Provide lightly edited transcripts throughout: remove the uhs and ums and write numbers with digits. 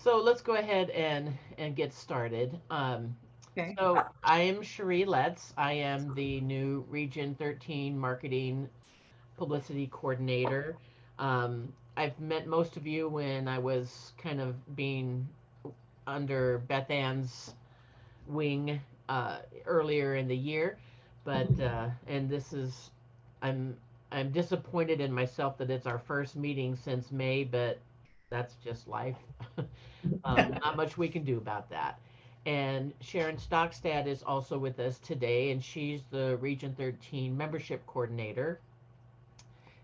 So let's go ahead and get started. Okay. So I am Cherie Letts. I am the new Region 13 Marketing Publicity Coordinator. I've met most of you when I was kind of being under Beth Ann's wing earlier in the year, but and this is I'm I'm disappointed in myself that it's our first meeting since May, but that's just life. Not much we can do about that. And Sharon Stockstad is also with us today, and she's the Region 13 membership coordinator.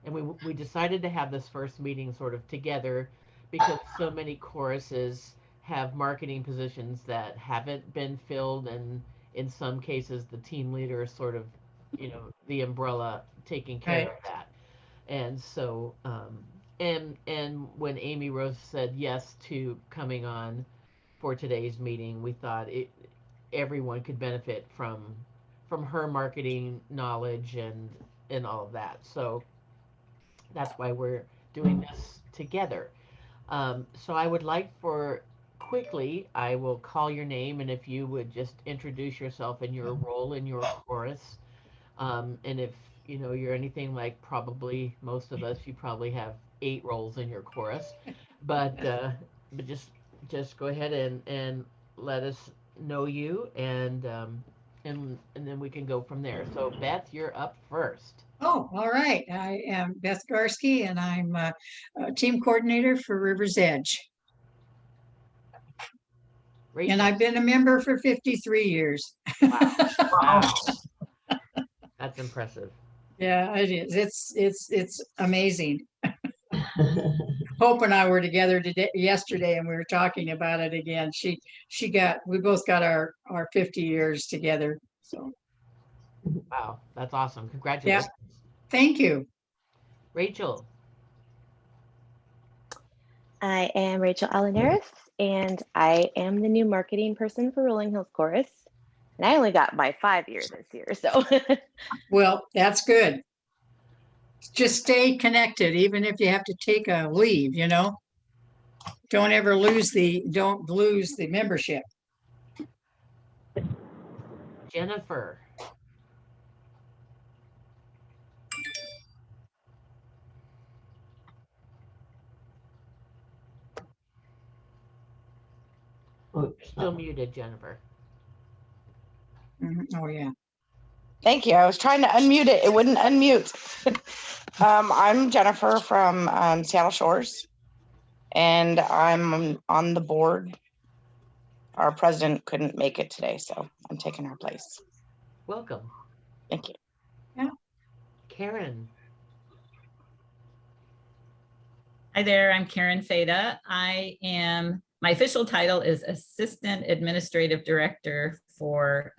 And we decided to have this first meeting sort of together because so many choruses have marketing positions that haven't been filled, and in some cases the team leader is sort of, the umbrella taking care Right. of that. And so and when Amy Rose said yes to coming on for today's meeting, we thought everyone could benefit from her marketing knowledge and all of that. So that's why we're doing this together. So I would like for quickly, I will call your name, and if you would just introduce yourself and your role in your chorus. And if you're anything like probably most of us, you probably have 8 roles in your chorus. But just go ahead and let us know you, and then we can go from there. So Beth, you're up first. Oh, all right. I am Beth Garski, and I'm a team coordinator for River's Edge. And Rachel. I've been a member for 53 years. Wow. Wow. That's impressive. Yeah, it is. It's amazing. Hope and I were together yesterday, and we were talking about it again. We both got our 50 years together. So Wow. That's awesome. yeah, Congratulations. thank you. Rachel. I am Rachel Elianeris, and I am the new marketing person for Rolling Hills Chorus. And I only got my 5 years this year, so. Well, that's good. Just stay connected, even if you have to take a leave, Don't lose the membership. Jennifer. Still muted, Jennifer. Oh, yeah. Thank you. I was trying to unmute it. It wouldn't unmute. I'm Jennifer from Seattle Shores, and I'm on the board. Our president couldn't make it today, so I'm taking her place. Welcome. Thank you. Yeah. Karen. Hi there, I'm Karen Feda. My official title is Assistant Administrative Director for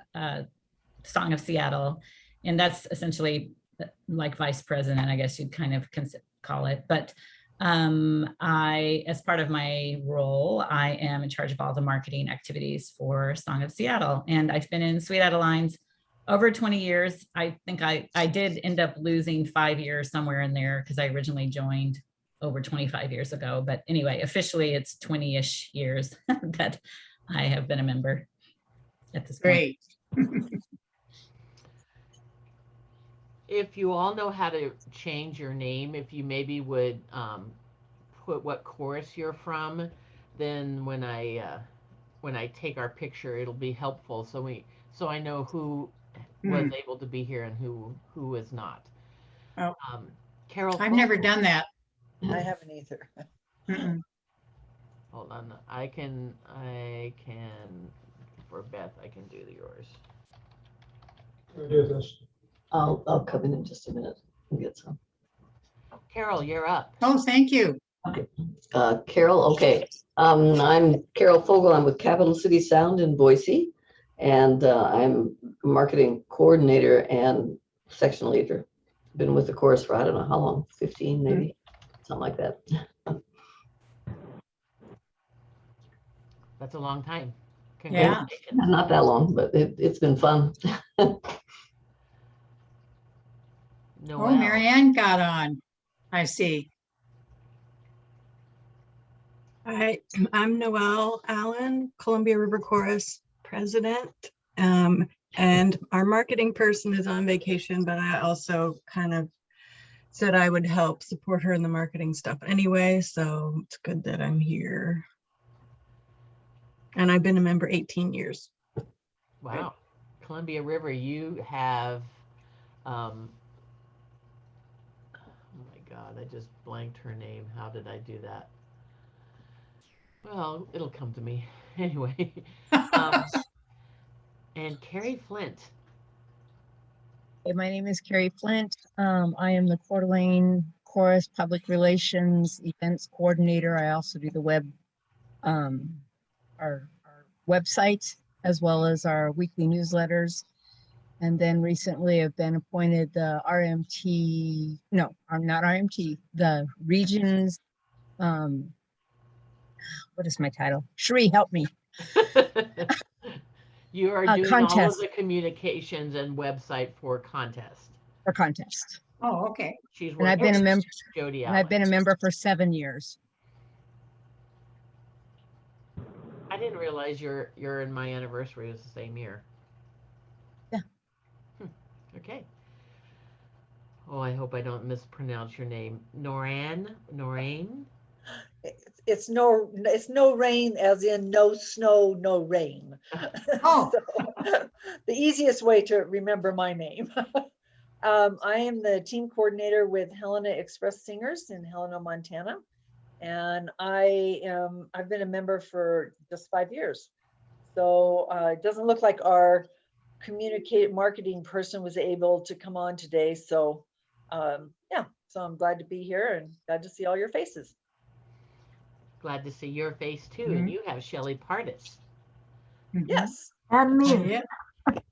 Song of Seattle. And that's essentially like Vice President, I guess you'd kind of call it. But as part of my role, I am in charge of all the marketing activities for Song of Seattle. And I've been in Sweet Adelines over 20 years. I think I did end up losing 5 years somewhere in there because I originally joined over 25 years ago. But anyway, officially it's 20-ish years that I have been a member at this point. Great. If you all know how to change your name, if you maybe would put what chorus you're from, then when I take our picture, it'll be helpful. So I know who was able to be here and who was not. Oh. Carol. I've never done that. I haven't either. Hold on. I can for Beth, I can do yours. Do this. I'll come in just a minute and get some. Carol, you're up. Oh, thank you. Okay. Carol, okay. I'm Carol Fogel. I'm with Capital City Sound in Boise, and I'm marketing coordinator and section leader. Been with the chorus for I don't know how long, 15 maybe, something like that. That's a long time. Yeah. Not that long, but it's been fun. Noel. Oh, Marianne got on. I see. Hi, I'm Noelle Allen, Columbia River Chorus president. And our marketing person is on vacation, but I also kind of said I would help support her in the marketing stuff anyway, so it's good that I'm here. And I've been a member 18 years. Wow. Columbia River, you have, oh my God, I just blanked her name. How did I do that? Well, it'll come to me anyway. And Carrie Flint. Hey, my name is Carrie Flint. I am the Coeur d'Alene Chorus Public Relations Events Coordinator. I also do the our website, as well as our weekly newsletters. And then recently I've been appointed the RMT, no, I'm not RMT, the regions, what is my title? Sheree, help me. You are doing all of Contest. the communications and website for contest. For contest. Oh, okay. She's And I've working been a with member, Jody and I've been a Allen. member for 7 years. I didn't realize your and my anniversary was the same year. Yeah. Okay. Oh, I hope I don't mispronounce your name. Noraine? It's no rain, as in no snow, no rain. Oh. So, the easiest way to remember my name. I am the team coordinator with Helena Express Singers in Helena, Montana. And I've been a member for just 5 years. So it doesn't look like our marketing person was able to come on today. So yeah, so I'm glad to be here and glad to see all your faces. Glad to see your face too. Mhm. And you have Shelley Pardis. Yes. And me. Yeah.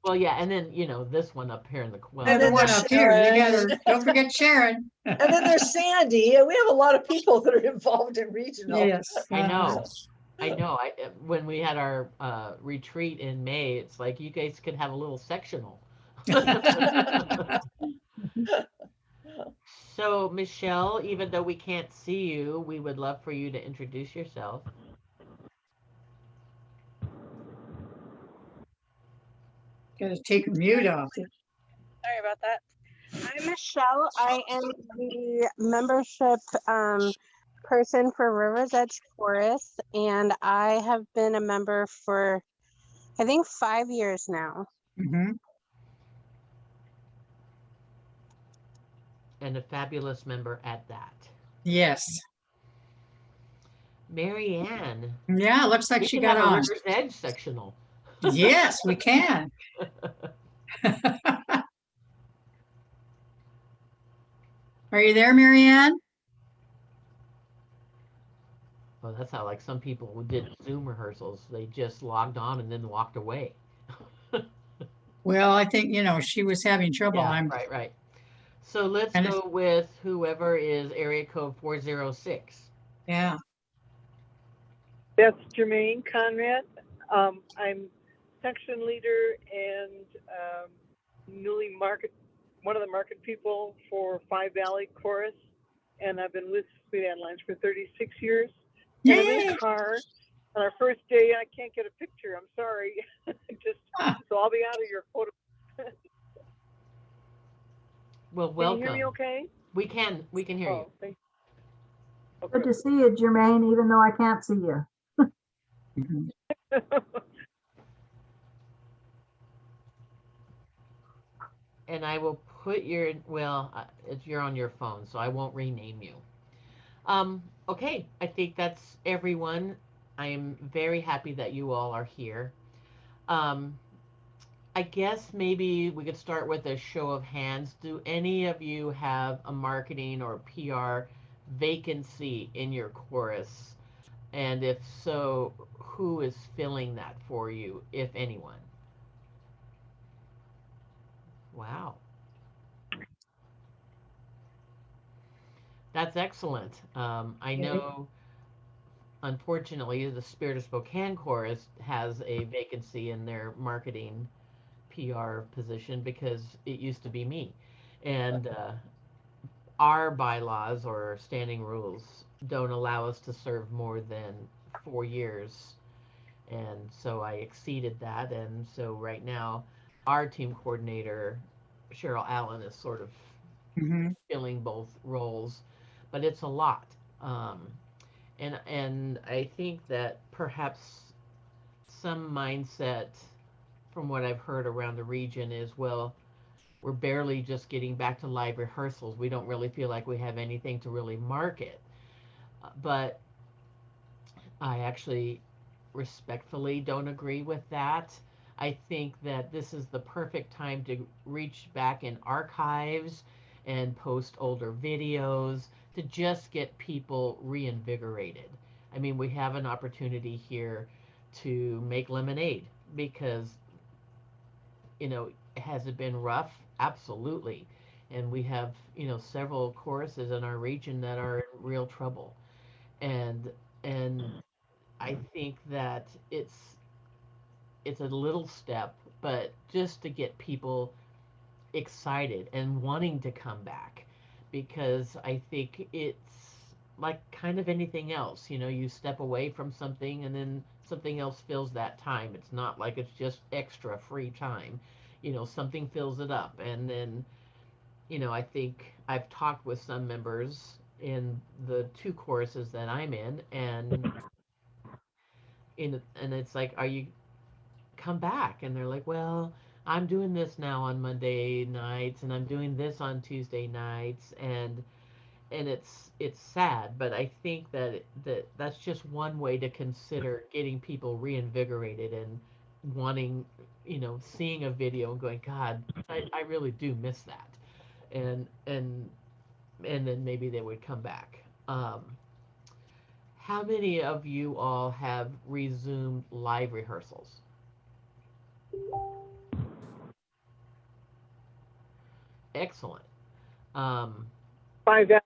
Well, yeah, and then this one up here in the And And the then one there's up here, you Sharon. gotta, don't forget Sharon. And then there's Sandy. We have a lot of people that are involved in regional. Yes. I know. When we had our retreat in May, it's like you guys could have a little sectional. So, Michelle, even though we can't see you, we would love for you to introduce yourself. Gotta take a mute off. Sorry about that. I'm Michelle. I am the membership person for River's Edge Chorus, and I have been a member for, I think, 5 years now. Mhm. And a fabulous member at that. Yes. Mary Ann. Yeah, looks like We she can got have a on. River's Edge sectional. Yes, we can. Are you there, Marianne? Well, that's how like some people who did Zoom rehearsals, they just logged on and then walked away. Well, I think, she was having trouble. Yeah, right. So let's And go with whoever is area code 406. Yeah. That's Jermaine Conrad. I'm section leader and one of the market people for Five Valley Chorus, and I've been with Sweet Adelines for 36 years. And I'm in Yay! a car. On our first day, I can't get a picture. I'm sorry. So I'll be out of your photo. Well, welcome. Can you hear me okay? We can hear you. Thank you. Good to see you, Jermaine, even though I can't see you. And I will put you're on your phone, so I won't rename you. Okay, I think that's everyone. I am very happy that you all are here. I guess maybe we could start with a show of hands. Do any of you have a marketing or PR vacancy in your chorus? And if so, who is filling that for you, if anyone? Wow. That's excellent. I know, unfortunately, the Spirit of Spokane Chorus has a vacancy in their marketing PR position because it used to be me. And our bylaws or standing rules don't allow us to serve more than 4 years. And so I exceeded that. And so right now, our team coordinator, Cheryl Allen, is sort of Mhm. filling both roles, but it's a lot. And I think that perhaps some mindset from what I've heard around the region is, well, we're barely just getting back to live rehearsals. We don't really feel like we have anything to really market. But I actually respectfully don't agree with that. I think that this is the perfect time to reach back in archives and post older videos to just get people reinvigorated. I mean, we have an opportunity here to make lemonade because, has it been rough? Absolutely. And we have, several choruses in our region that are in real trouble. And I think that it's a little step, but just to get people excited and wanting to come back, because I think it's like kind of anything else. You step away from something and then something else fills that time. It's not like it's just extra free time. Something fills it up. And then, I think I've talked with some members in the two choruses that I'm in, and it's like, are you come back? And they're like, well, I'm doing this now on Monday nights and I'm doing this on Tuesday nights, and it's sad, but I think that's just one way to consider getting people reinvigorated and wanting, seeing a video and going, God, I really do miss that. And then maybe they would come back. How many of you all have resumed live rehearsals? Excellent. Um, 5 Valley.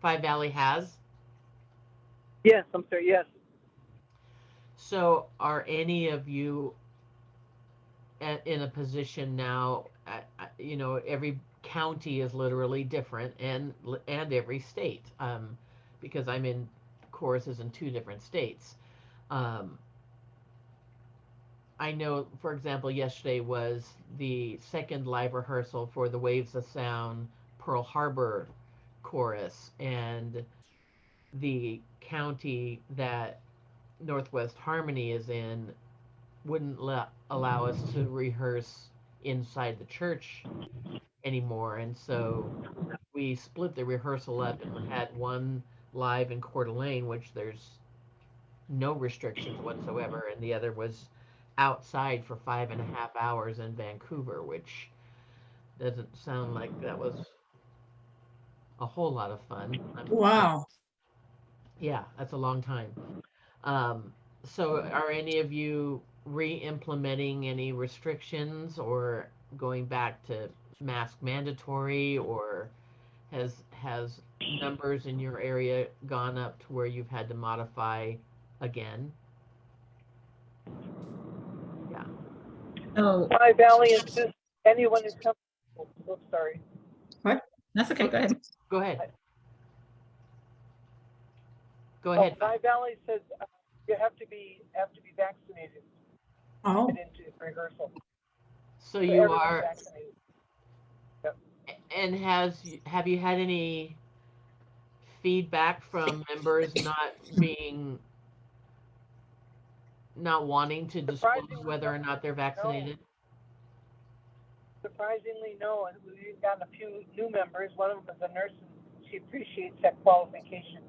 Five Valley has. Yes, I'm sorry. Yes. So, are any of you in a position now? Every county is literally different, and every state. Because I'm in choruses in 2 different states. I know, for example, yesterday was the second live rehearsal for the Waves of Sound Pearl Harbor chorus, and the county that Northwest Harmony is in wouldn't allow us to rehearse inside the church anymore. And so we split the rehearsal up and had one live in Coeur d'Alene, which there's no restrictions whatsoever, and the other was outside for 5.5 hours in Vancouver, which doesn't sound like that was a whole lot of fun. Wow. Yeah, that's a long time. So are any of you re-implementing any restrictions or going back to mask mandatory, or has numbers in your area gone up to where you've had to modify again? Yeah. Oh, 5 Valley is just anyone who's coming. Oh, sorry. that's okay. Go ahead. Go ahead. Go ahead. 5 Valley says you have to be vaccinated Oh, to get into rehearsal. So you everyone's are, vaccinated. Yep. and have you had any feedback from members not wanting to disclose Surprisingly, whether or not they're vaccinated? Surprisingly, no. And we've gotten a few new members. One of them is a nurse, and she appreciates that qualification.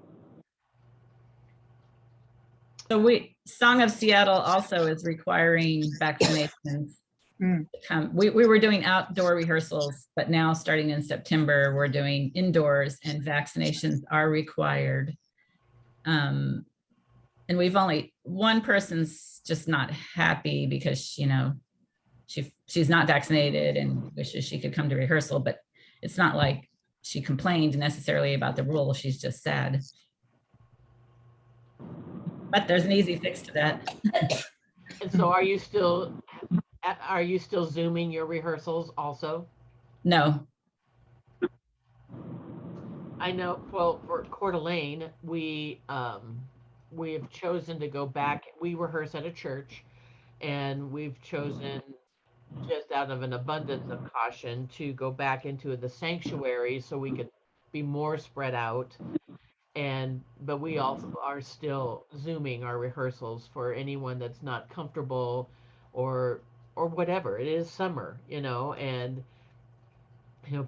So Song of Seattle also is requiring vaccinations. We were doing outdoor rehearsals, but now starting in September, we're doing indoors, and vaccinations are required. And we've only, one person's just not happy because, she's not vaccinated and wishes she could come to rehearsal, but it's not like she complained necessarily about the rule. She's just sad. But there's an easy fix to that. And so are you still Zooming your rehearsals also? No. I know, well, for Coeur d'Alene, we have chosen to go back. We rehearse at a church, and we've chosen, just out of an abundance of caution, to go back into the sanctuary so we could be more spread out. But we also are still Zooming our rehearsals for anyone that's not comfortable, or whatever. It is summer, and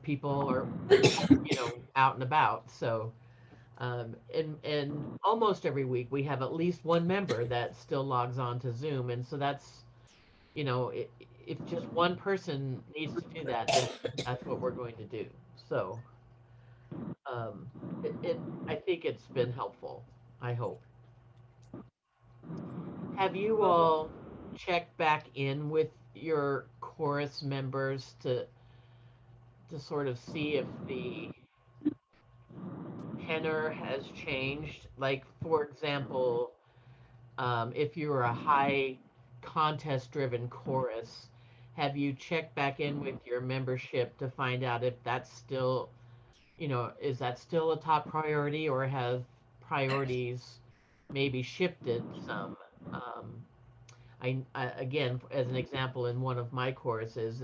people are out and about. So and almost every week we have at least one member that still logs on to Zoom, and so that's, if just one person needs to do that, then that's what we're going to do. So I think it's been helpful, I hope. Have you all checked back in with your chorus members to sort of see if the tenor has changed? Like, for example, if you're a high contest driven chorus, have you checked back in with your membership to find out if that's still, is that still a top priority, or have priorities maybe shifted some? Again, as an example, in one of my choruses,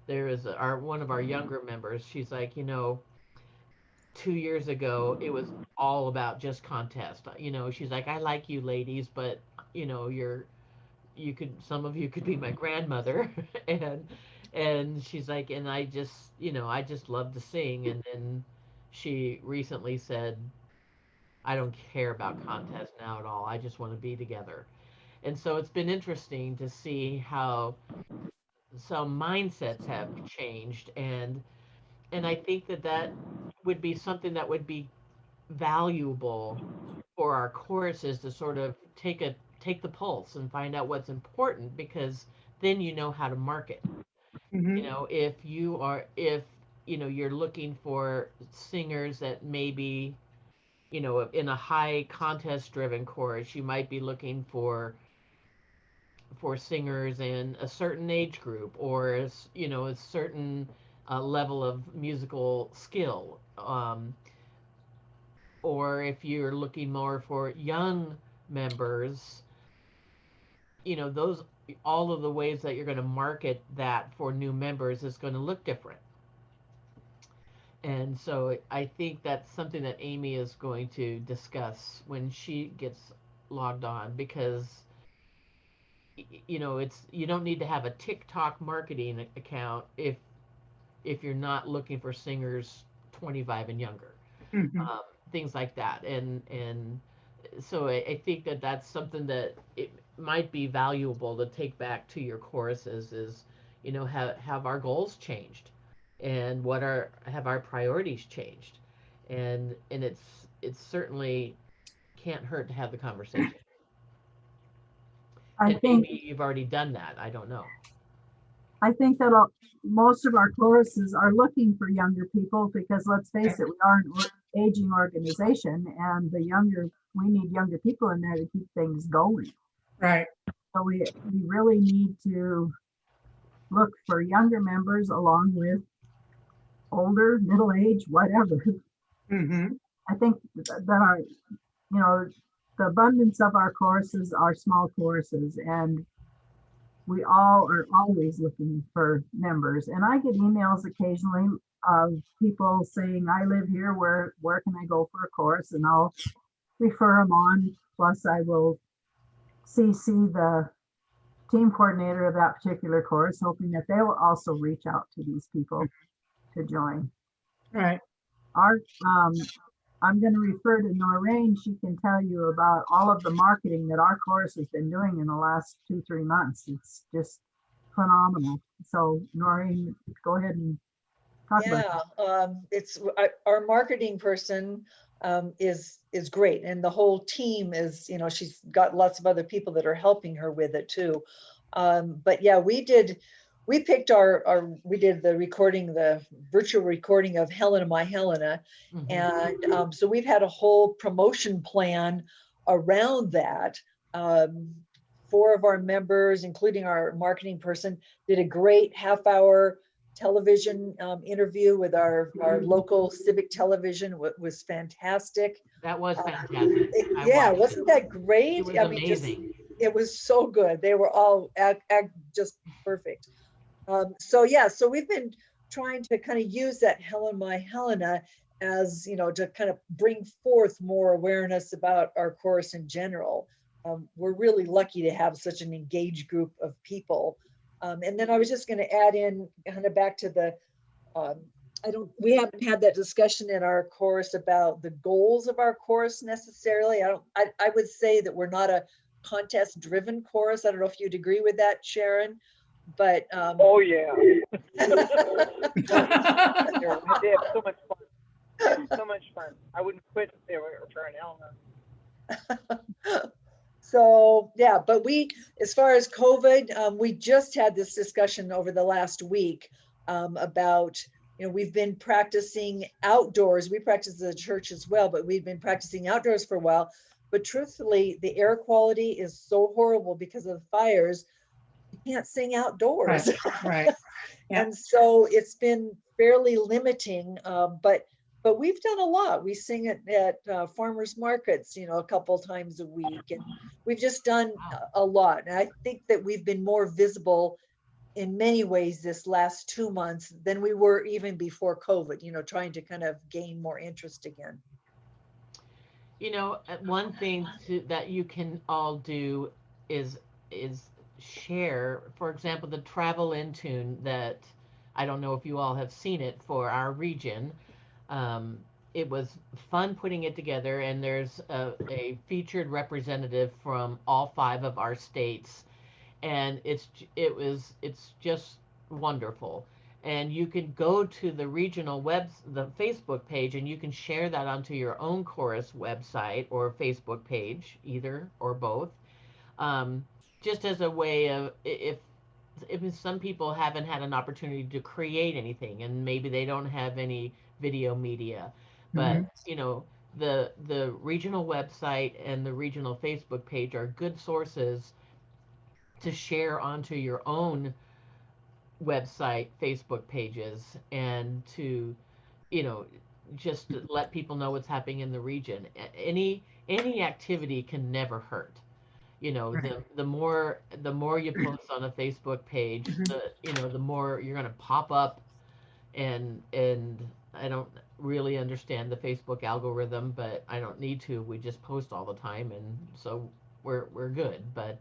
there is one of our younger members. She's like, 2 years ago, it was all about just contest. She's like, I like you ladies, but some of you could be my grandmother, and she's like, and I just love to sing. And then she recently said, I don't care about contests now at all. I just want to be together. And so it's been interesting to see how some mindsets have changed, and I think that would be something that would be valuable for our choruses, to sort of take the pulse and find out what's important, because then you know how to market. If you're looking for singers that maybe, in a high contest driven chorus, you might be looking for singers in a certain age group, or a certain level of musical skill, or if you're looking more for young members, those, all of the ways that you're going to market that for new members is going to look different. And so I think that's something that Amy is going to discuss when she gets logged on, because it's, you don't need to have a TikTok marketing account if you're not looking for singers 25 and younger. Things like that. And so I think that that's something that it might be valuable to take back to your choruses, is, have our goals changed, and have our priorities changed, and it's certainly can't hurt to have the conversation. And maybe you've already done that, I don't know. I think that most of our choruses are looking for younger people, because let's face it, we are an aging organization, and we need younger people in there to keep things going. Right. So we really need to look for younger members along with older, middle age, whatever. I think that the abundance of our choruses are small choruses, and we all are always looking for members. And I get emails occasionally of people saying, I live here, where can I go for a chorus? And I'll refer them on. Plus I will CC the team coordinator of that particular chorus, hoping that they will also reach out to these people to join. Right. I'm going to refer to Noreen. She can tell you about all of the marketing that our chorus has been doing in the last 2-3 months. It's just phenomenal. So Noreen, go ahead and talk about it. It's our marketing person is great, and the whole team is, she's got lots of other people that are helping her with it too. But yeah, we did the recording, the virtual recording of Helena, My Helena. And so we've had a whole promotion plan around that. 4 of our members, including our marketing person, did a great half-hour television interview with our local civic television was fantastic. That was fantastic. Yeah, wasn't that great? It was I mean, just, amazing. it was so good. They were all just perfect. So yeah, so we've been trying to kind of use that Helen My Helena as, you know, to kind of bring forth more awareness about our chorus in general. We're really lucky to have such an engaged group of people. And then I was just going to add in kind of back to the, we haven't had that discussion in our chorus about the goals of our chorus necessarily. I would say that we're not a contest driven chorus. I don't know if you'd agree with that, Sharon, but. Oh yeah. They have so much fun. They have so much fun. I wouldn't quit if they were for an Elna. So yeah, but as far as COVID, we just had this discussion over the last week about, you know, we've been practicing outdoors. We practice at the church as well, but we've been practicing outdoors for a while. But truthfully, the air quality is so horrible because of the fires. You can't sing outdoors. Right. Yeah. And so it's been fairly limiting, but we've done a lot. We sing at farmers markets, you know, a couple times a week, and we've just done a lot. And I think that we've been more visible in many ways this last 2 months than we were even before COVID, you know, trying to kind of gain more interest again. You know, one thing that you can all do is share, for example, the Travel In Tune that, I don't know if you all have seen it, for our region. It was fun putting it together, and there's a featured representative from all 5 of our states, and it's just wonderful. And you can go to the regional the Facebook page, and you can share that onto your own chorus website or Facebook page, either or both. Just as a way of, if some people haven't had an opportunity to create anything, and maybe they don't have any video media, but you know, the regional website and the regional Facebook page are good sources to share onto your own website, Facebook pages, and to, you know, just to let people know what's happening in the region. Any activity can never hurt. You know, the more you post on a Facebook page, the more you're going to pop up, and I don't really understand the Facebook algorithm, but I don't need to. We just post all the time, and so we're good. But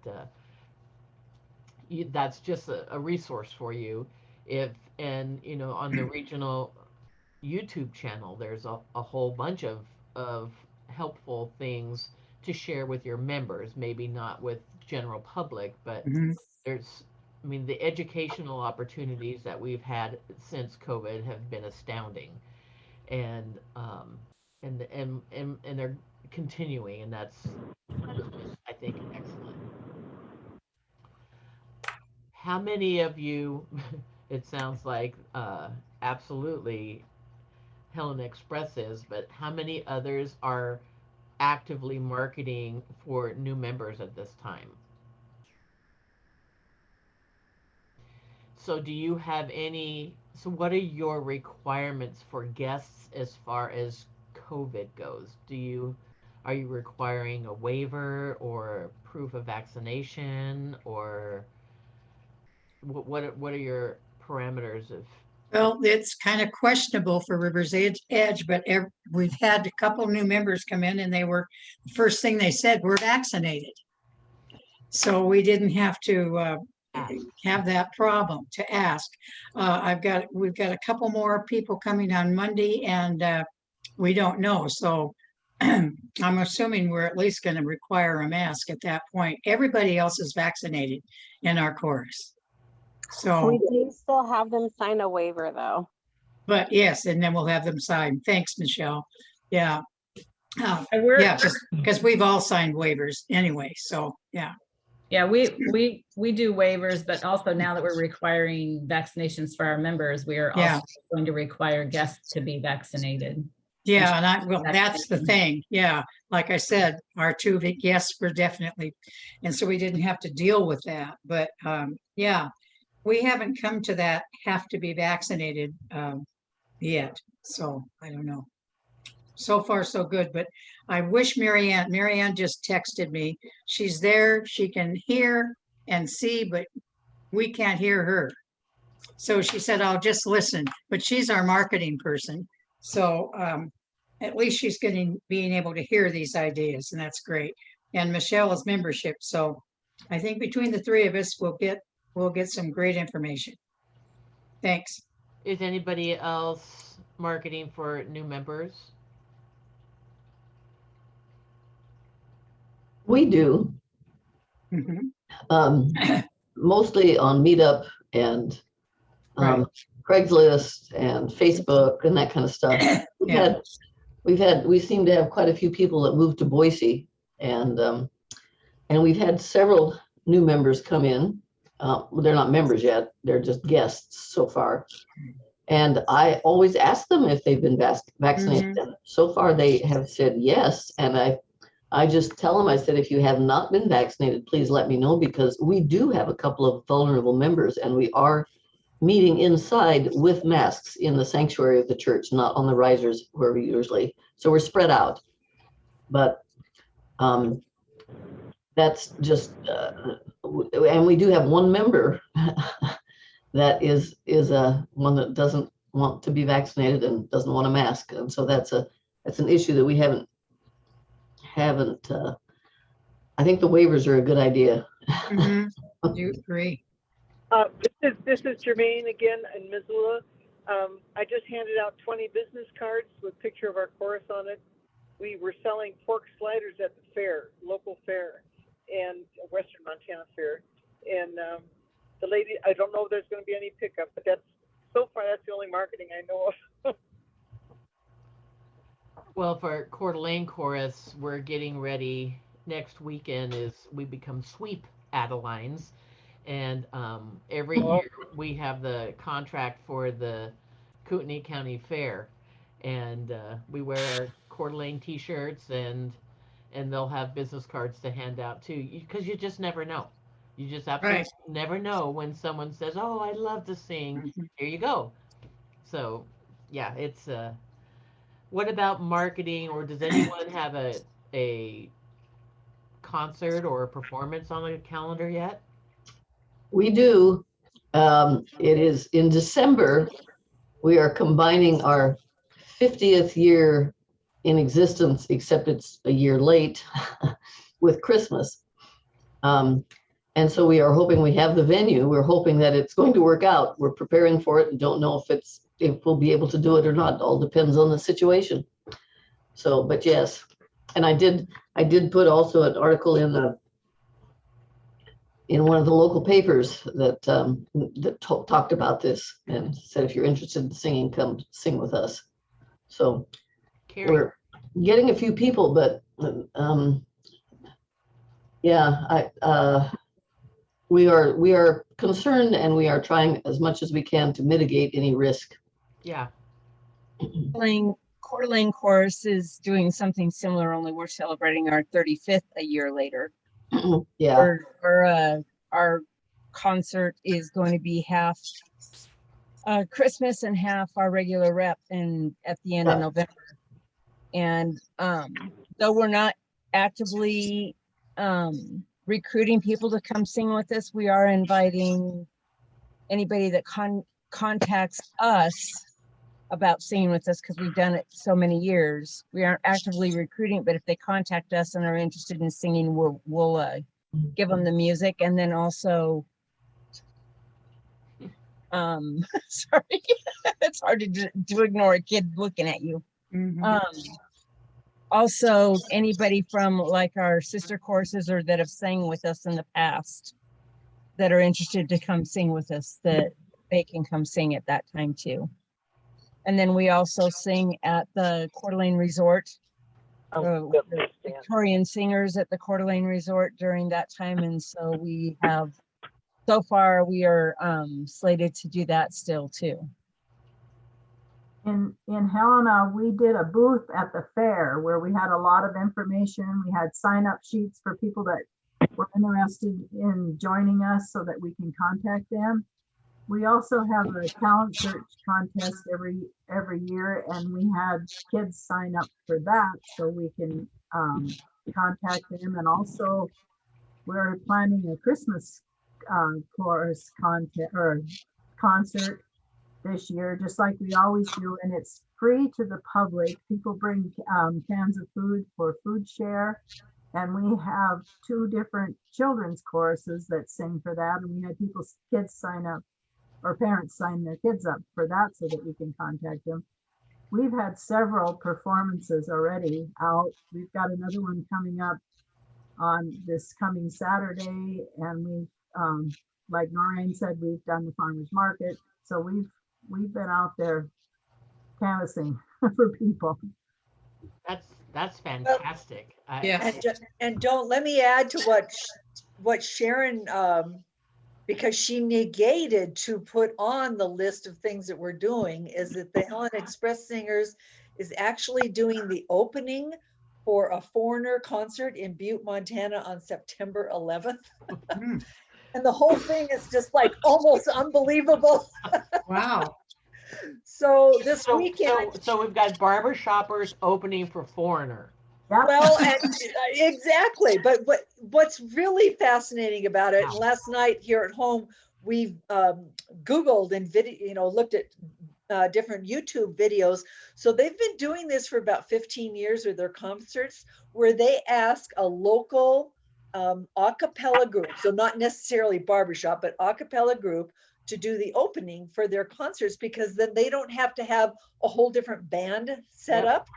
that's just a resource for you. And you know, on the regional YouTube channel, there's a whole bunch of helpful things to share with your members, maybe not with general public, but I mean, the educational opportunities that we've had since COVID have been astounding, and they're continuing, and that's I think excellent. How many of you, it sounds like absolutely Helen Express is, but how many others are actively marketing for new members at this time? So do you have so what are your requirements for guests as far as COVID goes? Are you requiring a waiver or proof of vaccination, or what are your parameters of? Well, it's kind of questionable for River's Edge, but we've had a couple new members come in, and the first thing they said, we're vaccinated. So we didn't have to have that problem to ask. We've got a couple more people coming on Monday, and we don't know. So I'm assuming we're at least going to require a mask at that point. Everybody else is vaccinated in our chorus. So we do still have them sign a waiver though. But yes, and then we'll have them sign. Thanks, Michelle. Yeah. Yeah, just because we've all signed waivers anyway. So yeah. Yeah, we do waivers, but also now that we're requiring vaccinations for our members, we are also going to require guests to be vaccinated. Yeah, and that's the thing. Yeah, like I said, our 2 guests were definitely, and so we didn't have to deal with that. But yeah, We haven't come to that have to be vaccinated yet, so I don't know. So far, so good, but I wish Marianne just texted me. She's there, she can hear and see, but we can't hear her. So she said, I'll just listen, but she's our marketing person. So at least she's being able to hear these ideas, and that's great. And Michelle is membership, so I think between the three of us, we'll get some great information. Thanks. Is anybody else marketing for new members? We do. Mostly on Meetup and Craigslist and Facebook and that kind of stuff. We seem to have quite a few people that moved to Boise, and we've had several new members come in. They're not members yet; they're just guests so far. And I always ask them if they've been vaccinated. And so far, they have said yes. And I just tell them, I said, if you have not been vaccinated, please let me know, because we do have a couple of vulnerable members, and we are meeting inside with masks in the sanctuary of the church, not on the risers where we usually, so we're spread out. But that's just, and we do have one member that is one that doesn't want to be vaccinated and doesn't want a mask. And so that's an issue that we haven't, I think the waivers are a good idea. Do you agree? This is Jermaine again in Missoula. I just handed out 20 business cards with a picture of our chorus on it. We were selling pork sliders at the fair, local fair, and Western Montana Fair. And the lady, I don't know if there's going to be any pickup, but so far that's the only marketing I know of. Well, for Coeur d'Alene Chorus, we're getting ready. Next weekend we become Sweep Adelines. And every year we have the contract for the Kootenai County Fair. And we wear our Coeur d'Alene t-shirts, and they'll have business cards to hand out too, because you just never know. You just absolutely never know when someone says, oh, I love to sing. Here you go. So, yeah, it's... What about marketing, or does anyone have a concert or a performance on the calendar yet? We do. It is in December. We are combining our 50th year in existence, except it's a year late, with Christmas. And so we are hoping we have the venue. We're hoping that it's going to work out. We're preparing for it and don't know if we'll be able to do it or not. It all depends on the situation. So, but yes. And I did put also an article in one of the local papers that talked about this and said, if you're interested in singing, come sing with us. So Carrie. We're getting a few people, but we are concerned, and we are trying as much as we can to mitigate any risk. Yeah. Coeur d'Alene Chorus is doing something similar, only we're celebrating our 35th a year later. Yeah. Our concert is going to be half Christmas and half our regular rep at the end of November. And though we're not actively recruiting people to come sing with us, we are inviting anybody that contacts us about singing with us, because we've done it so many years. We aren't actively recruiting, but if they contact us and are interested in singing, we'll give them the music. And then also, sorry, it's hard to ignore a kid looking at you. Also, anybody from like our sister courses or that have sang with us in the past that are interested to come sing with us, that they can come sing at that time too. And then we also sing at the Coeur d'Alene Resort, Victorian singers at the Coeur d'Alene Resort during that time. And so so far we are slated to do that still too. In Helena, we did a booth at the fair where we had a lot of information. We had sign-up sheets for people that were interested in joining us so that we can contact them. We also have a talent search contest every year, and we had kids sign up for that so we can contact them. And also, we're planning a Christmas chorus contest or concert this year, just like we always do, and it's free to the public. People bring cans of food for food share, and we have 2 different children's choruses that sing for that, and we had kids sign up, or parents sign their kids up for that so that we can contact them. We've had several performances already out. We've got another one coming up on this coming Saturday, and we've like Noreen said, we've done the farmers market, so we've been out there canvassing for people. That's fantastic. Yeah. And don't let me add to what Sharon, because she negated to put on the list of things that we're doing, is that the Helen Express Singers is actually doing the opening for a Foreigner concert in Butte, Montana on September 11th. And the whole thing is just like almost unbelievable. Wow. So this weekend. So we've got barber shoppers opening for Foreigner. Well, and exactly. But what's really fascinating about it, last night here at home, we've Googled and looked at different YouTube videos. So they've been doing this for about 15 years with their concerts, where they ask a local a cappella group, so not necessarily barbershop, but a cappella group, to do the opening for their concerts, because then they don't have to have a whole different band set up.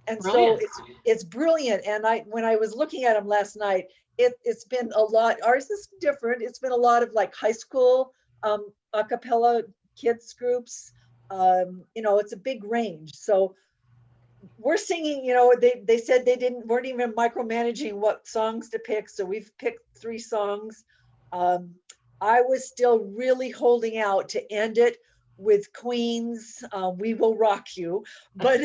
And brilliant. So it's brilliant. And when I was looking at them last night, it's been a lot. Ours is different. It's been a lot of like high school a cappella kids groups. It's a big range. So we're singing, they said they weren't even micromanaging what songs to pick. So we've picked 3 songs. I was still really holding out to end it with Queen's We Will Rock You, but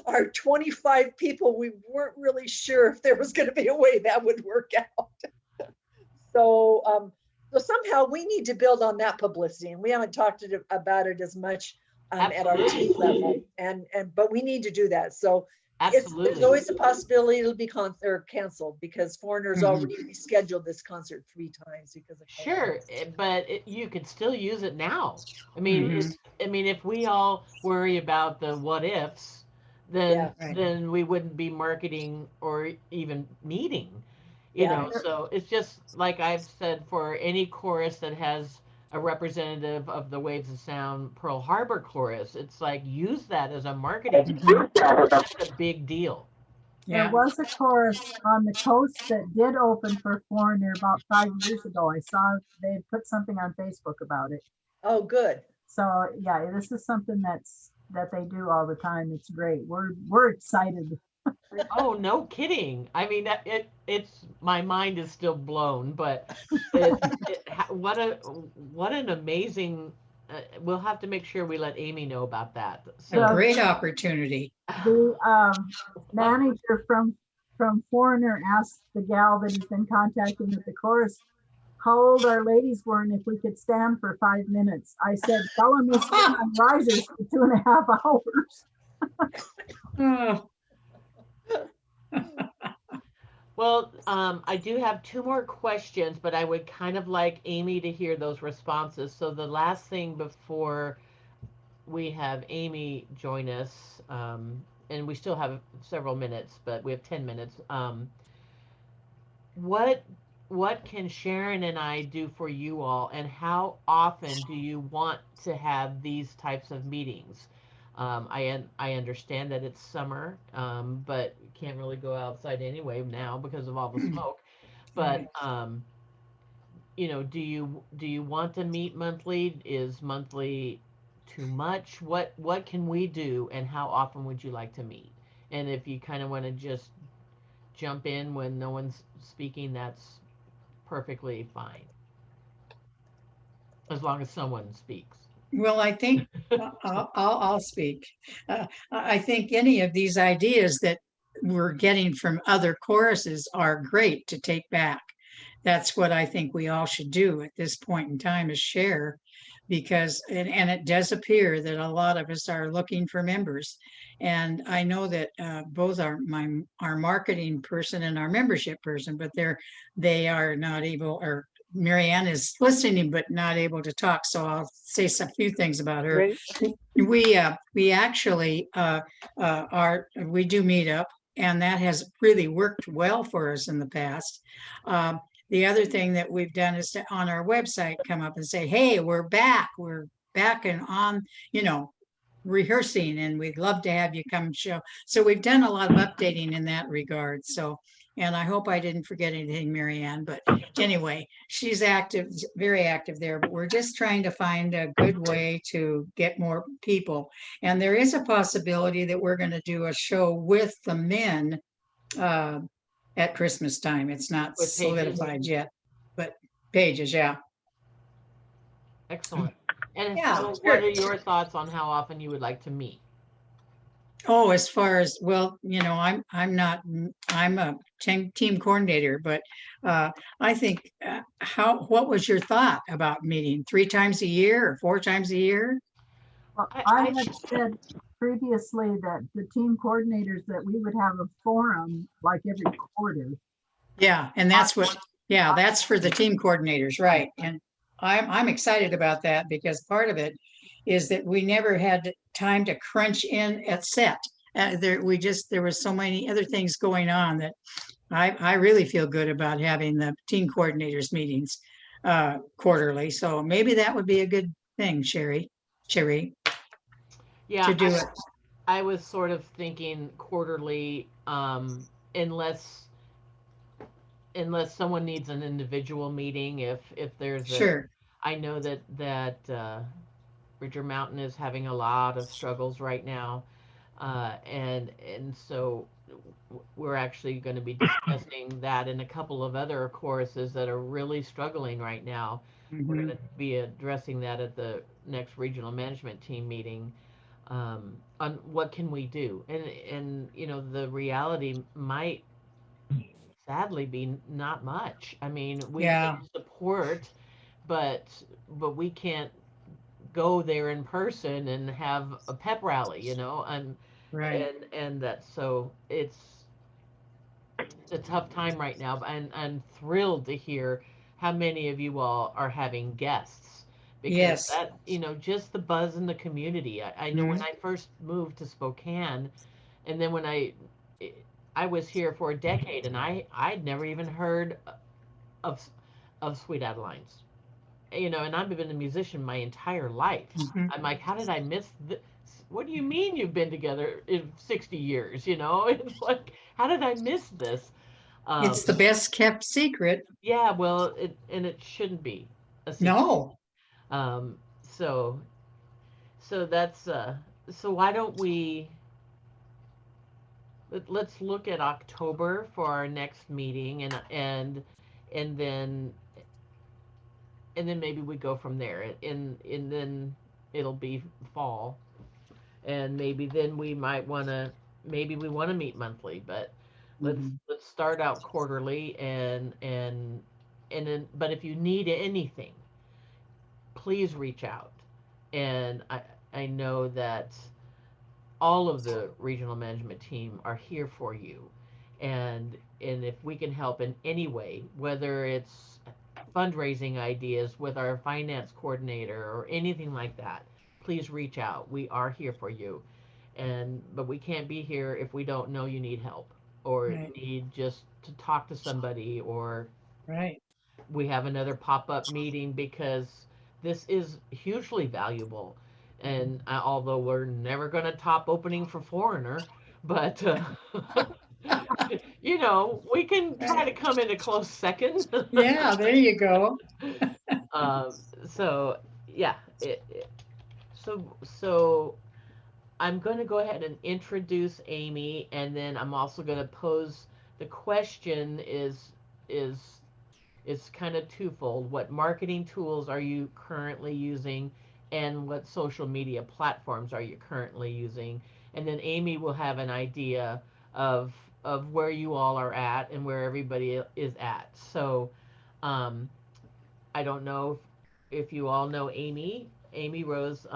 our 25 people, we weren't really sure if there was going to be a way that would work out. So somehow we need to build on that publicity, and we haven't talked about it as much at our team level, but we need to do that. So there's always a possibility it'll be canceled, because Foreigners already rescheduled this concert 3 times because of COVID. Sure, but you could still use it now. I mean, if we all worry about the what ifs, then we wouldn't be marketing or even meeting. You know, so it's just like I've said, for any chorus that has a representative of the Waves of Sound Pearl Harbor chorus, it's like, use that as a marketing tool. That's a big deal. There was a chorus on the coast that did open for Foreigner about 5 years ago. I saw they had put something on Facebook about it. Oh, good. So yeah, this is something that they do all the time. It's great. We're excited. Oh, no kidding. I mean, it's my mind is still blown, but what an amazing. We'll have to make sure we let Amy know about that. So, a great opportunity. The manager from Foreigner asked the gal that he's been contacting at the chorus how old our ladies were and if we could stand for 5 minutes. I said, tell them we stand on risers for 2.5 hours. Well, I do have 2 more questions, but I would kind of like Amy to hear those responses. So the last thing before we have Amy join us, and we still have several minutes, but we have 10 minutes. What can Sharon and I do for you all, and how often do you want to have these types of meetings? I understand that it's summer, but can't really go outside anyway now because of all the smoke. But do you want to meet monthly? Is monthly too much? What can we do, and how often would you like to meet? And if you kind of want to just jump in when no one's speaking, that's perfectly fine, as long as someone speaks. Well, I think I'll speak. I think any of these ideas that we're getting from other choruses are great to take back. That's what I think we all should do at this point in time, is share. because, and it does appear that a lot of us are looking for members. And I know that both our marketing person and our membership person, but they are not able, or Marianne is listening but not able to talk. So I'll say a few things about her. Ready? We actually we do meet up, and that has really worked well for us in the past. The other thing that we've done is to on our website come up and say, hey, we're back and on, rehearsing, and we'd love to have you come show. So we've done a lot of updating in that regard. So, and I hope I didn't forget anything, Marianne, but anyway, she's active, very active there, but we're just trying to find a good way to get more people. And there is a possibility that we're going to do a show with the men at Christmas time. It's not With pages. solidified yet, but pages, yeah. Excellent. And Yeah, so sure. what are your thoughts on how often you would like to meet? Oh, as far as, well, I'm a team coordinator, but I think what was your thought about meeting 3 times a year or 4 times a year? Well, I- I I- had said previously that the team coordinators, that we would have a forum like every quarter. Yeah, and that's that's for the team coordinators, right? And I'm excited about that, because part of it is that we never had time to crunch in at set. There were so many other things going on that I really feel good about having the team coordinators meetings quarterly. So maybe that would be a good thing, Cherry, Yeah, to do it. I was sort of thinking quarterly, unless someone needs an individual meeting, if there's Sure. I know that Bridger Mountain is having a lot of struggles right now, and so we're actually going to be discussing that in a couple of other choruses that are really struggling right now. We're going to be addressing that at the next regional management team meeting, on what can we do, and the reality might sadly be not much. I mean, we can support, but we can't go there in person and have a pep rally, and Right. and that, so it's a tough time right now. And I'm thrilled to hear how many of you all are having guests, because Yes. that, just the buzz in the community. I know when I first moved to Spokane, and then when I was here for a decade, and I'd never even heard of Sweet Adelines, and I've been a musician my entire life. I'm like, how did I miss this? What do you mean you've been together in 60 years? It's like, how did I miss this? It's the best kept secret. Yeah, well, it shouldn't be a secret. No. So that's so why don't we let's look at October for our next meeting, and then maybe we go from there, and then it'll be fall, and maybe then we might want to meet monthly, but let's start out quarterly, and then, but if you need anything, please reach out. And I know that all of the regional management team are here for you, and if we can help in any way, whether it's fundraising ideas with our finance coordinator or anything like that, please reach out. We are here for you, but we can't be here if we don't know you need help, or need just to talk to somebody, or we have another pop-up meeting, because this is hugely valuable. And although we're never going to top opening for Foreigner, but we can try to come in a close second. Yeah, there you go. So yeah, so I'm going to go ahead and introduce Amy, and then I'm also going to pose the question is kind of twofold. What marketing tools are you currently using, and what social media platforms are you currently using? And then Amy will have an idea of where you all are at and where everybody is at. So I don't know if you all know Amy, Amy Rose,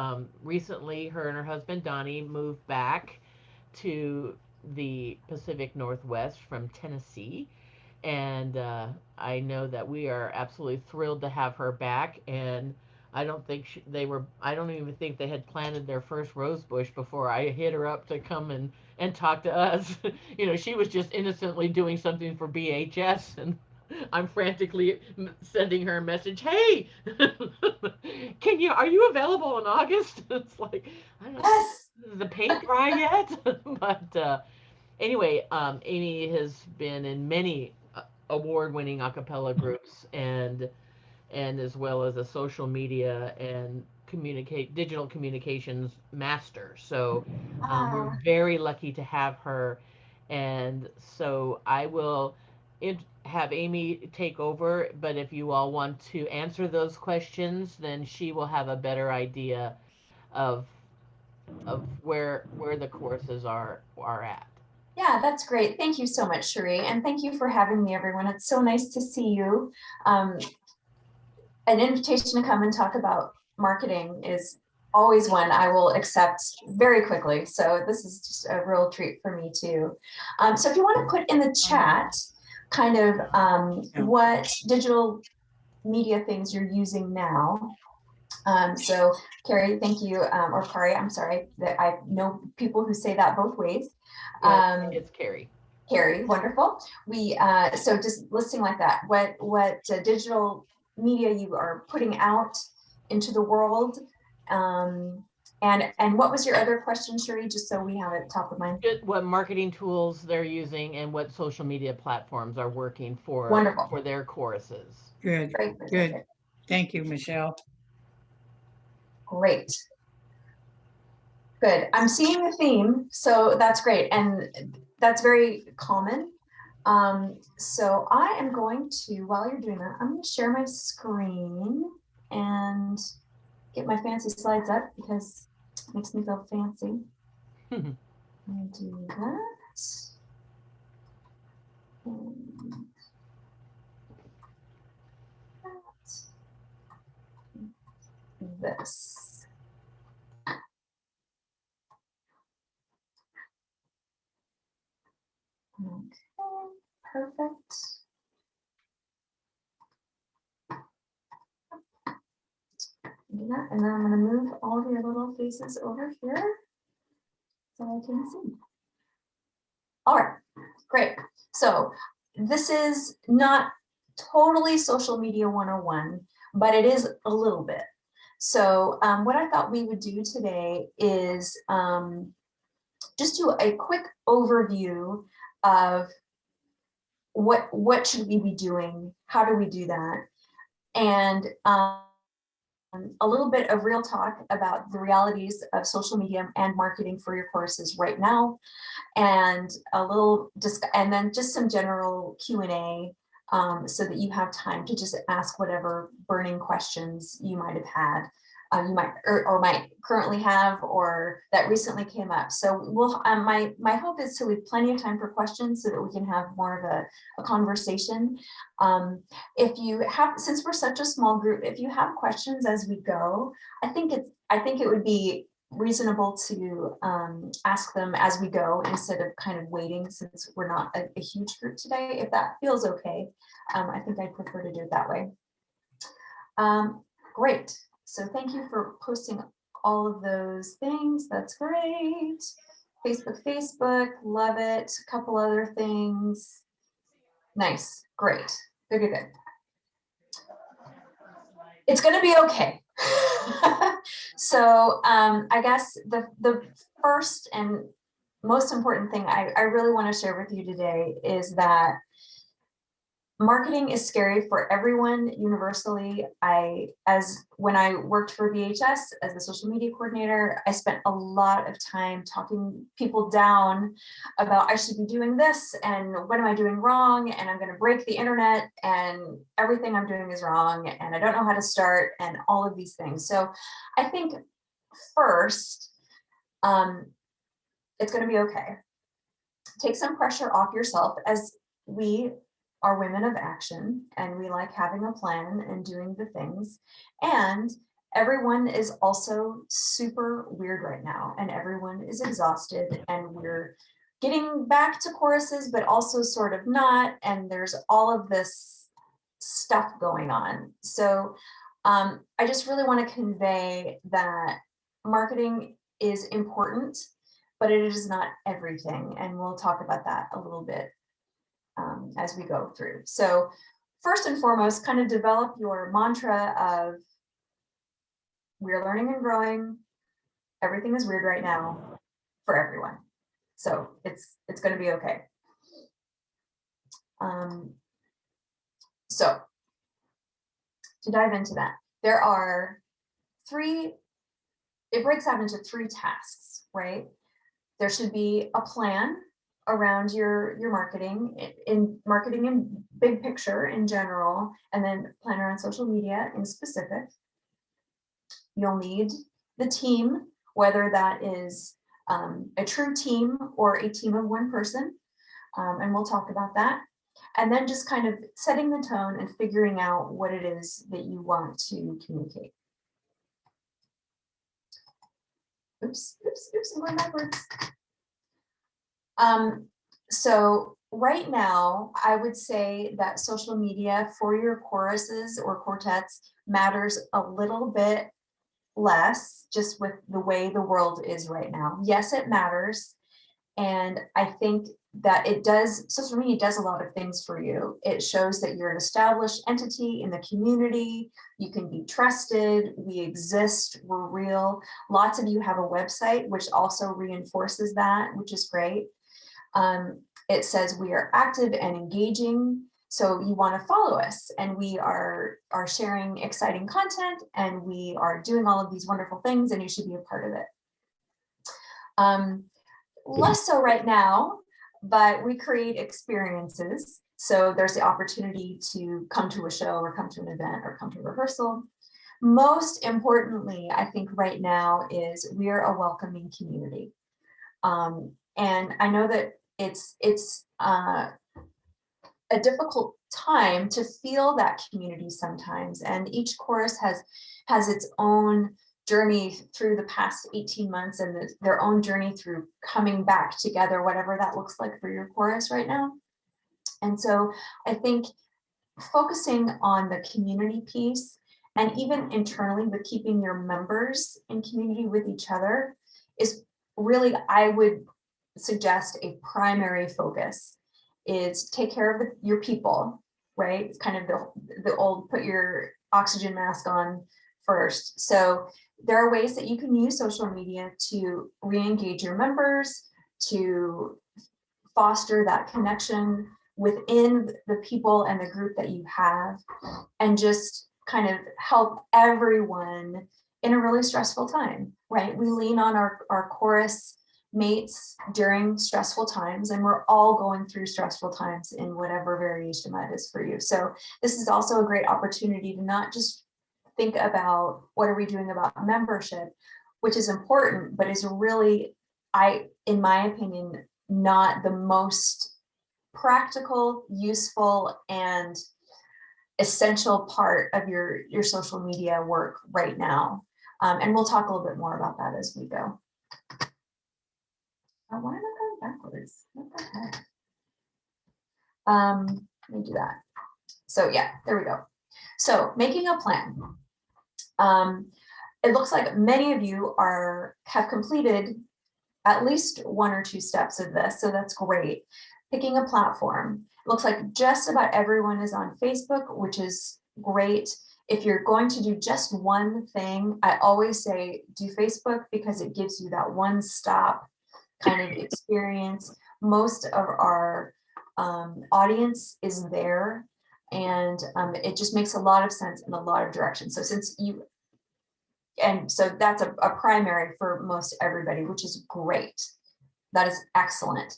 recently, her and her husband Donnie moved back to the Pacific Northwest from Tennessee. And I know that we are absolutely thrilled to have her back. And I don't think I don't even think they had planted their first rose bush before I hit her up to come and talk to us. She was just innocently doing something for BHS, and I'm frantically sending her a message. Hey, are you available in August? It's like, I don't know, Yes. is the paint dry yet? But anyway, Amy has been in many award-winning a cappella groups, and as well as a social media and digital communications master. So we're very lucky to have her. And so I will have Amy take over, but if you all want to answer those questions, then she will have a better idea of where the courses are at. Yeah, that's great. Thank you so much, Cherie. And thank you for having me, everyone. It's so nice to see you. An invitation to come and talk about marketing is always one I will accept very quickly. So this is just a real treat for me too. So if you want to put in the chat kind of what digital media things you're using now. So Carrie, thank you, or Kari, I'm sorry, that I know people who say that both ways. It's Carrie. Carrie, wonderful. So just listing like that, what digital media you are putting out into the world, and what was your other question, Cherie, just so we have it top of mind? What marketing tools they're using and what social media platforms are working for Wonderful. for their choruses. Good, good. Thank you, Michelle. Great. Good. I'm seeing the theme, so that's great. And that's very common. So I am going to, while you're doing that, I'm going to share my screen and get my fancy slides up because it makes me feel fancy. I'm going to do that. And this. Okay, perfect. Do that, and then I'm going to move all of your little faces over here so I can see. All right, great. So this is not totally social media 101, but it is a little bit. So what I thought we would do today is just do a quick overview of what should we be doing, how do we do that, and a little bit of real talk about the realities of social media and marketing for your courses right now, and and then just some general Q&A so that you have time to just ask whatever burning questions you might have had, you might or might currently have, or that recently came up. So we'll my hope is to leave plenty of time for questions so that we can have more of a conversation. If you have, since we're such a small group, if you have questions as we go, I think it would be reasonable to ask them as we go instead of kind of waiting, since we're not a huge group today. If that feels okay, I think I'd prefer to do it that way. Great. So thank you for posting all of those things. That's great. Facebook, love it. A couple other things. Nice, great, good. It's gonna be okay. So I guess the first and most important thing I really want to share with you today is that marketing is scary for everyone universally. When I worked for VHS as the social media coordinator, I spent a lot of time talking people down about I should be doing this and what am I doing wrong, and I'm going to break the internet and everything I'm doing is wrong and I don't know how to start and all of these things. So I think first, it's going to be okay. Take some pressure off yourself, as we are women of action and we like having a plan and doing the things. And everyone is also super weird right now, and everyone is exhausted, and we're getting back to choruses, but also sort of not. And there's all of this stuff going on. So I just really want to convey that marketing is important, but it is not everything. And we'll talk about that a little bit as we go through. So first and foremost, kind of develop your mantra of we're learning and growing. Everything is weird right now for everyone. So it's going to be okay. So to dive into that, there are it breaks out into 3 tasks, right? There should be a plan around your marketing in big picture in general, and then plan around social media in specific. You'll need the team, whether that is a true team or a team of 1 person, and we'll talk about that. And then just kind of setting the tone and figuring out what it is that you want to communicate. Oops, I'm going backwards. So right now, I would say that social media for your choruses or quartets matters a little bit less, just with the way the world is right now. Yes, it matters. And I think that social media does a lot of things for you. It shows that you're an established entity in the community. You can be trusted. We exist. We're real. Lots of you have a website, which also reinforces that, which is great. It says we are active and engaging. So you want to follow us, and we are sharing exciting content, and we are doing all of these wonderful things, and you should be a part of it. Less so right now, but we create experiences. So there's the opportunity to come to a show or come to an event or come to a rehearsal. Most importantly, I think right now is we're a welcoming community. And I know that it's a difficult time to feel that community sometimes. And each chorus has its own journey through the past 18 months and their own journey through coming back together, whatever that looks like for your chorus right now. And so I think focusing on the community piece, and even internally with keeping your members in community with each other, is really, I would suggest, a primary focus. Is take care of your people, right? It's kind of the old put your oxygen mask on first. So there are ways that you can use social media to re-engage your members, to foster that connection within the people and the group that you have, and just kind of help everyone in a really stressful time, right? We lean on our chorus mates during stressful times, and we're all going through stressful times in whatever variation that is for you. So this is also a great opportunity to not just think about what are we doing about membership, which is important, but is really, in my opinion, not the most practical, useful, and essential part of your social media work right now. And we'll talk a little bit more about that as we go. Oh, why am I going backwards? What the heck? Let me do that. So yeah, there we go. So making a plan. It looks like many of you have completed at least 1 or 2 steps of this, so that's great. Picking a platform. It looks like just about everyone is on Facebook, which is great. If you're going to do just one thing, I always say do Facebook, because it gives you that one-stop kind of experience. Most of our audience is there, and it just makes a lot of sense in a lot of directions. So so that's a primary for most everybody, which is great. That is excellent.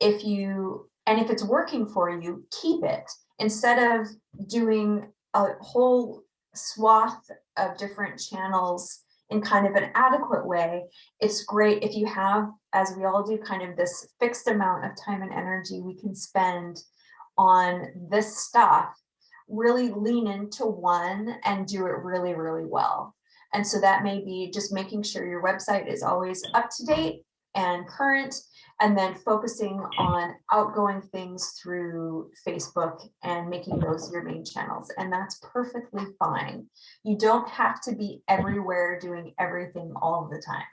If it's working for you, keep it. Instead of doing a whole swath of different channels in kind of an adequate way, it's great if you have, as we all do, kind of this fixed amount of time and energy we can spend on this stuff. really lean into one and do it really, really well. And so that may be just making sure your website is always up to date and current, and then focusing on outgoing things through Facebook and making those your main channels. And that's perfectly fine. You don't have to be everywhere doing everything all the time.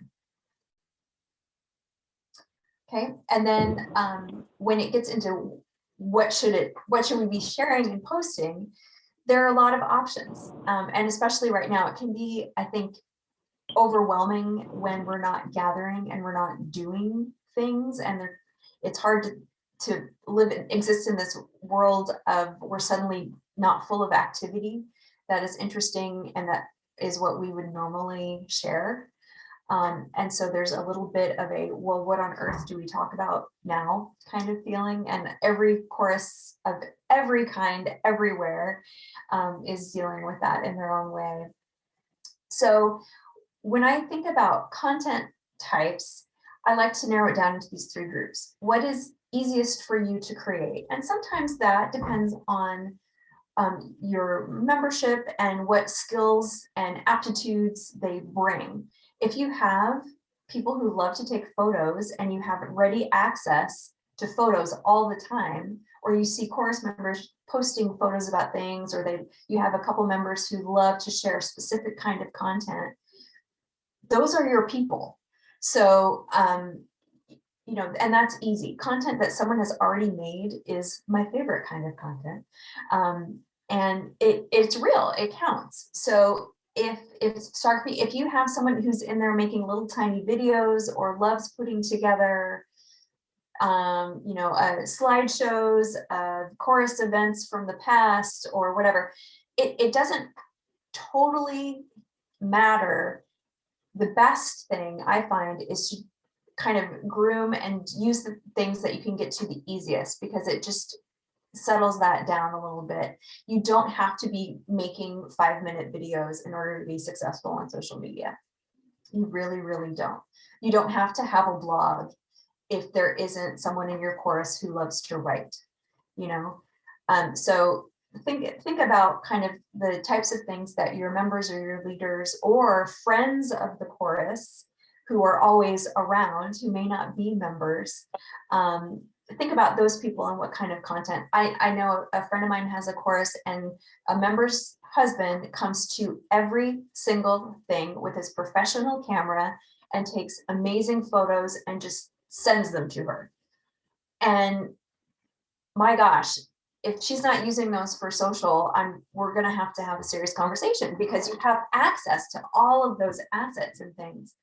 Okay, and then when it gets into what should we be sharing and posting, there are a lot of options. And especially right now, it can be, I think, overwhelming when we're not gathering and we're not doing things, and it's hard to exist in this world of we're suddenly not full of activity that is interesting and that is what we would normally share. And so there's a little bit of a, well, what on earth do we talk about now kind of feeling, and every chorus of every kind everywhere is dealing with that in their own way. So when I think about content types, I like to narrow it down into these three groups. What is easiest for you to create? And sometimes that depends on your membership and what skills and aptitudes they bring. If you have people who love to take photos and you have ready access to photos all the time, or you see chorus members posting photos about things, or you have a couple members who love to share a specific kind of content, those are your people. So, you know, and that's easy. Content that someone has already made is my favorite kind of content. And it's real, it counts. So if photography, if you have someone who's in there making little tiny videos or loves putting together, you know, slideshows of chorus events from the past or whatever, it doesn't totally matter. The best thing I find is to kind of groom and use the things that you can get to the easiest, because it just settles that down a little bit. You don't have to be making 5-minute videos in order to be successful on social media. You really, really don't. You don't have to have a blog if there isn't someone in your chorus who loves to write, you know? So think about kind of the types of things that your members or your leaders or friends of the chorus who are always around, who may not be members, think about those people and what kind of content. I know a friend of mine has a chorus, and a member's husband comes to every single thing with his professional camera and takes amazing photos and just sends them to her. And my gosh, if she's not using those for social, we're gonna have to have a serious conversation, because you have access to all of those assets and things.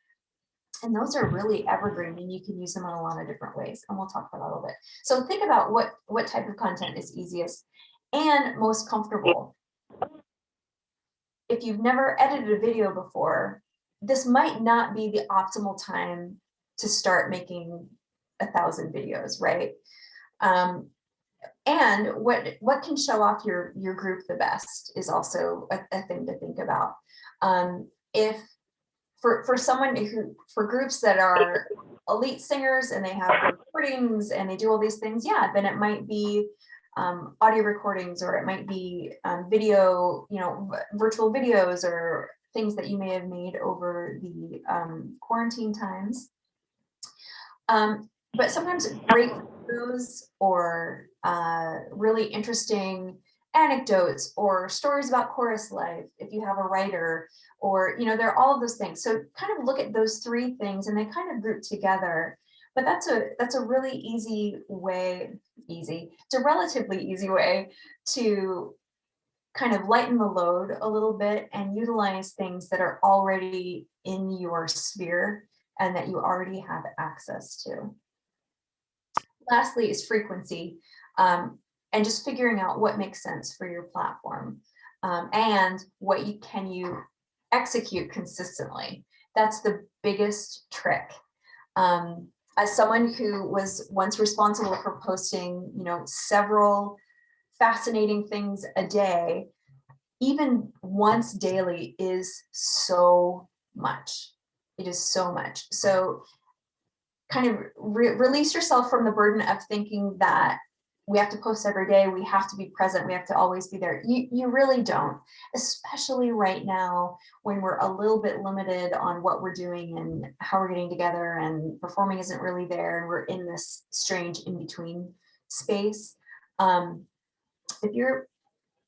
And those are really evergreen, and you can use them in a lot of different ways. And we'll talk about that a little bit. So think about what type of content is easiest and most comfortable. If you've never edited a video before, this might not be the optimal time to start making 1,000 videos, right? And what can show off your group the best is also a thing to think about. If for someone for groups that are elite singers and they have recordings and they do all these things, yeah, then it might be audio recordings, or it might be video, you know, virtual videos or things that you may have made over the quarantine times. But sometimes great videos or really interesting anecdotes or stories about chorus life, if you have a writer, or, you know, there are all of those things. So kind of look at those three things and they kind of group together. But that's a really easy way, it's a relatively easy way to kind of lighten the load a little bit and utilize things that are already in your sphere and that you already have access to. Lastly is frequency, and just figuring out what makes sense for your platform, and what can you execute consistently. That's the biggest trick. As someone who was once responsible for posting, you know, several fascinating things a day, even once daily is so much. It is so much. So kind of release yourself from the burden of thinking that we have to post every day, we have to be present, we have to always be there. You really don't, especially right now when we're a little bit limited on what we're doing and how we're getting together, and performing isn't really there, and we're in this strange in-between space. If you're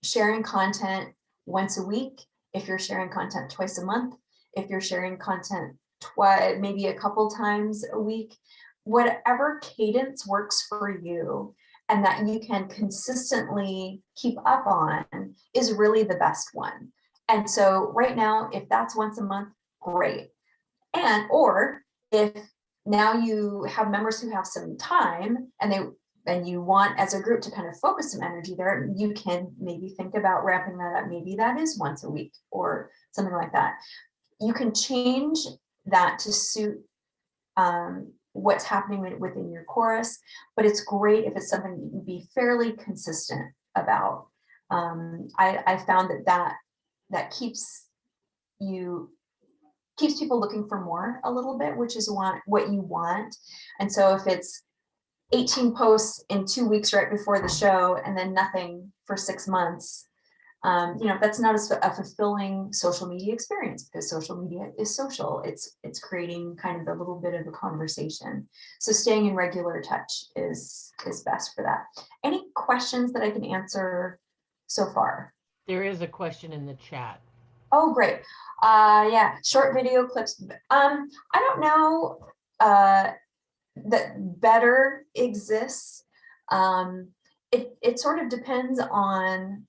sharing content once a week, if you're sharing content twice a month, if you're sharing content maybe a couple times a week, whatever cadence works for you and that you can consistently keep up on is really the best one. And so right now, if that's once a month, great. And or if now you have members who have some time and you want as a group to kind of focus some energy there, you can maybe think about wrapping that up. Maybe that is once a week or something like that. You can change that to suit what's happening within your chorus, but it's great if it's something you can be fairly consistent about. I found that keeps people looking for more a little bit, which is what you want. And so if it's 18 posts in 2 weeks right before the show and then nothing for 6 months, that's not a fulfilling social media experience, because social media is social. It's creating kind of a little bit of a conversation. So staying in regular touch is best for that. Any questions that I can answer so far? There is a question in the chat. Oh, great. Yeah, short video clips. I don't know that better exists. It sort of depends on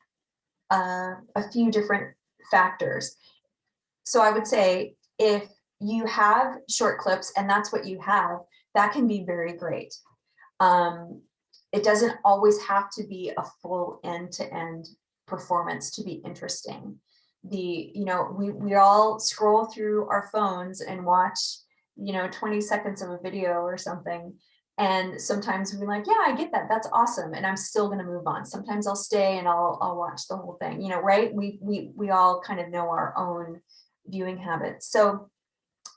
a few different factors. So I would say if you have short clips and that's what you have, that can be very great. It doesn't always have to be a full end-to-end performance to be interesting. We all scroll through our phones and watch 20 seconds of a video or something, and sometimes we're like, yeah, I get that, that's awesome, and I'm still going to move on. Sometimes I'll stay and I'll watch the whole thing, right? We all kind of know our own viewing habits. So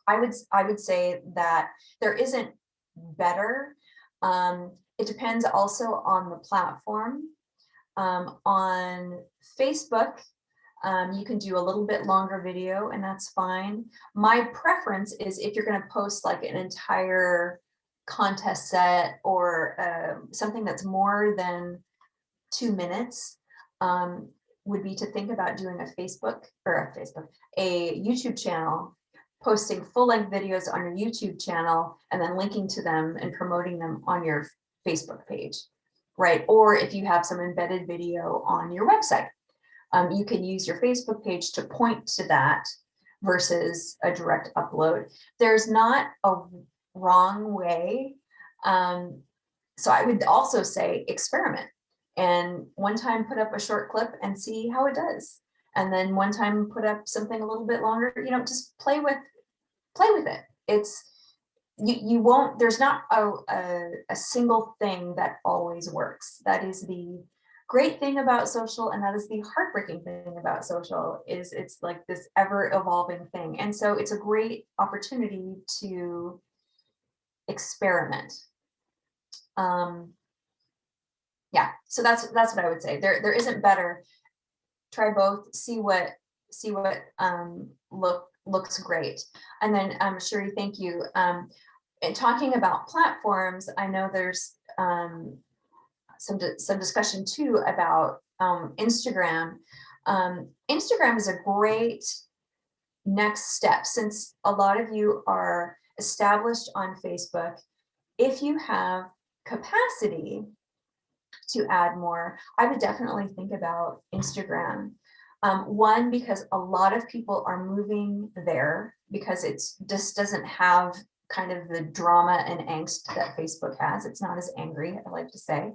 I would say that there isn't better. It depends also on the platform. On Facebook, you can do a little bit longer video, and that's fine. My preference is if you're going to post like an entire contest set or something that's more than 2 minutes, would be to think about doing a YouTube channel, posting full-length videos on your YouTube channel, and then linking to them and promoting them on your Facebook page, right? Or if you have some embedded video on your website, you can use your Facebook page to point to that versus a direct upload. There's not a wrong way. So I would also say experiment, and one time put up a short clip and see how it does. And then one time put up something a little bit longer, just play with it. There's not a single thing that always works. That is the great thing about social, and that is the heartbreaking thing about social, is it's like this ever evolving thing. And so it's a great opportunity to experiment. Yeah, so that's what I would say. There isn't better. Try both, see what looks great. And then Sherry, thank you. And talking about platforms, I know there's some discussion too about Instagram. Instagram is a great next step, since a lot of you are established on Facebook. If you have capacity to add more, I would definitely think about Instagram. One, because a lot of people are moving there because it just doesn't have kind of the drama and angst that Facebook has. It's not as angry, I like to say.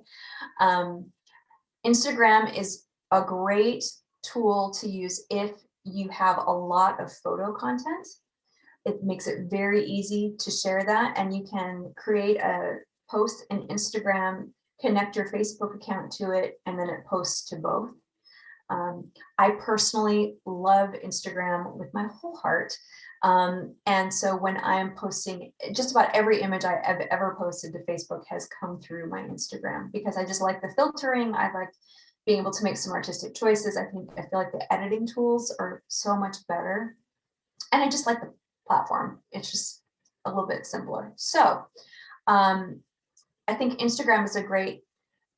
Instagram is a great tool to use if you have a lot of photo content. It makes it very easy to share that, and you can create a post in Instagram, connect your Facebook account to it, and then it posts to both. I personally love Instagram with my whole heart. And so when I'm posting, just about every image I've ever posted to Facebook has come through my Instagram, because I just like the filtering. I like being able to make some artistic choices. I feel like the editing tools are so much better. And I just like the platform. It's just a little bit simpler. So I think Instagram is a great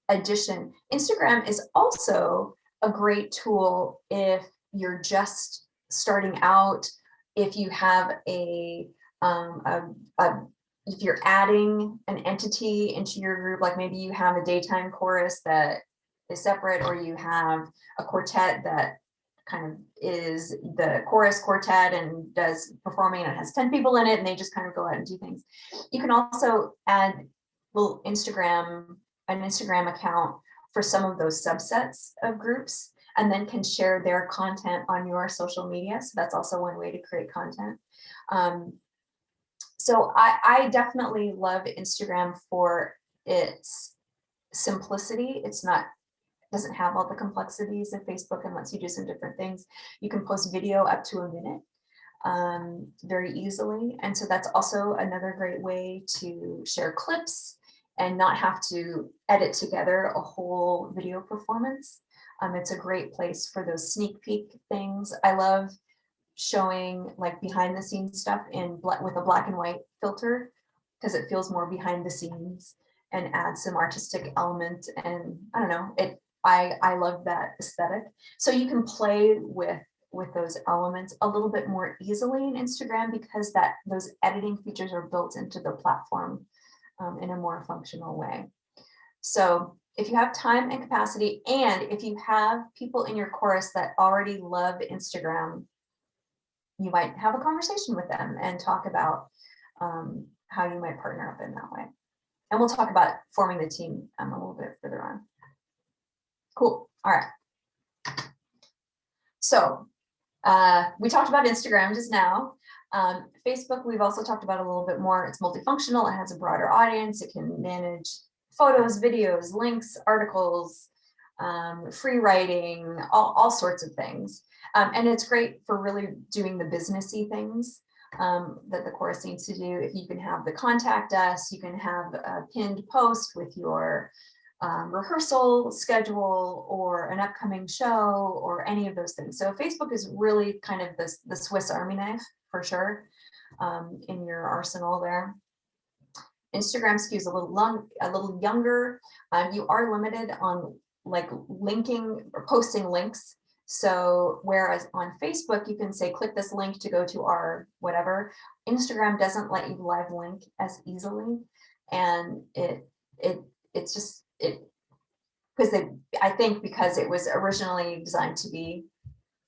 addition. Instagram is also a great tool if you're just starting out, if you have if you're adding an entity into your group, like maybe you have a daytime chorus that is separate, or you have a quartet that kind of is the chorus quartet and does performing, and it has 10 people in it, and they just kind of go out and do things. You can also add an Instagram account for some of those subsets of groups, and then can share their content on your social media. So that's also one way to create content. So I definitely love Instagram for its simplicity. Doesn't have all the complexities of Facebook, and lets you do some different things. You can post video up to a minute very easily. And so that's also another great way to share clips and not have to edit together a whole video performance. It's a great place for those sneak peek things. I love showing like behind the scenes stuff with a black and white filter, because it feels more behind the scenes and adds some artistic element. And I don't know, I love that aesthetic. So you can play with those elements a little bit more easily in Instagram, because those editing features are built into the platform in a more functional way. So if you have time and capacity, and if you have people in your chorus that already love Instagram, you might have a conversation with them and talk about how you might partner up in that way. And we'll talk about forming the team a little bit further on. Cool. All right. So we talked about Instagram just now. Facebook, we've also talked about a little bit more. It's multifunctional. It has a broader audience. It can manage photos, videos, links, articles, free writing, all sorts of things. And it's great for really doing the businessy things that the chorus needs to do. If you can have the contact us, you can have a pinned post with your rehearsal schedule or an upcoming show or any of those things. So Facebook is really kind of the Swiss Army knife for sure in your arsenal there. Instagram skews a little younger. You are limited on like linking or posting links. So whereas on Facebook, you can say, click this link to go to our whatever, Instagram doesn't let you live link as easily. And it's just, I think because it was originally designed to be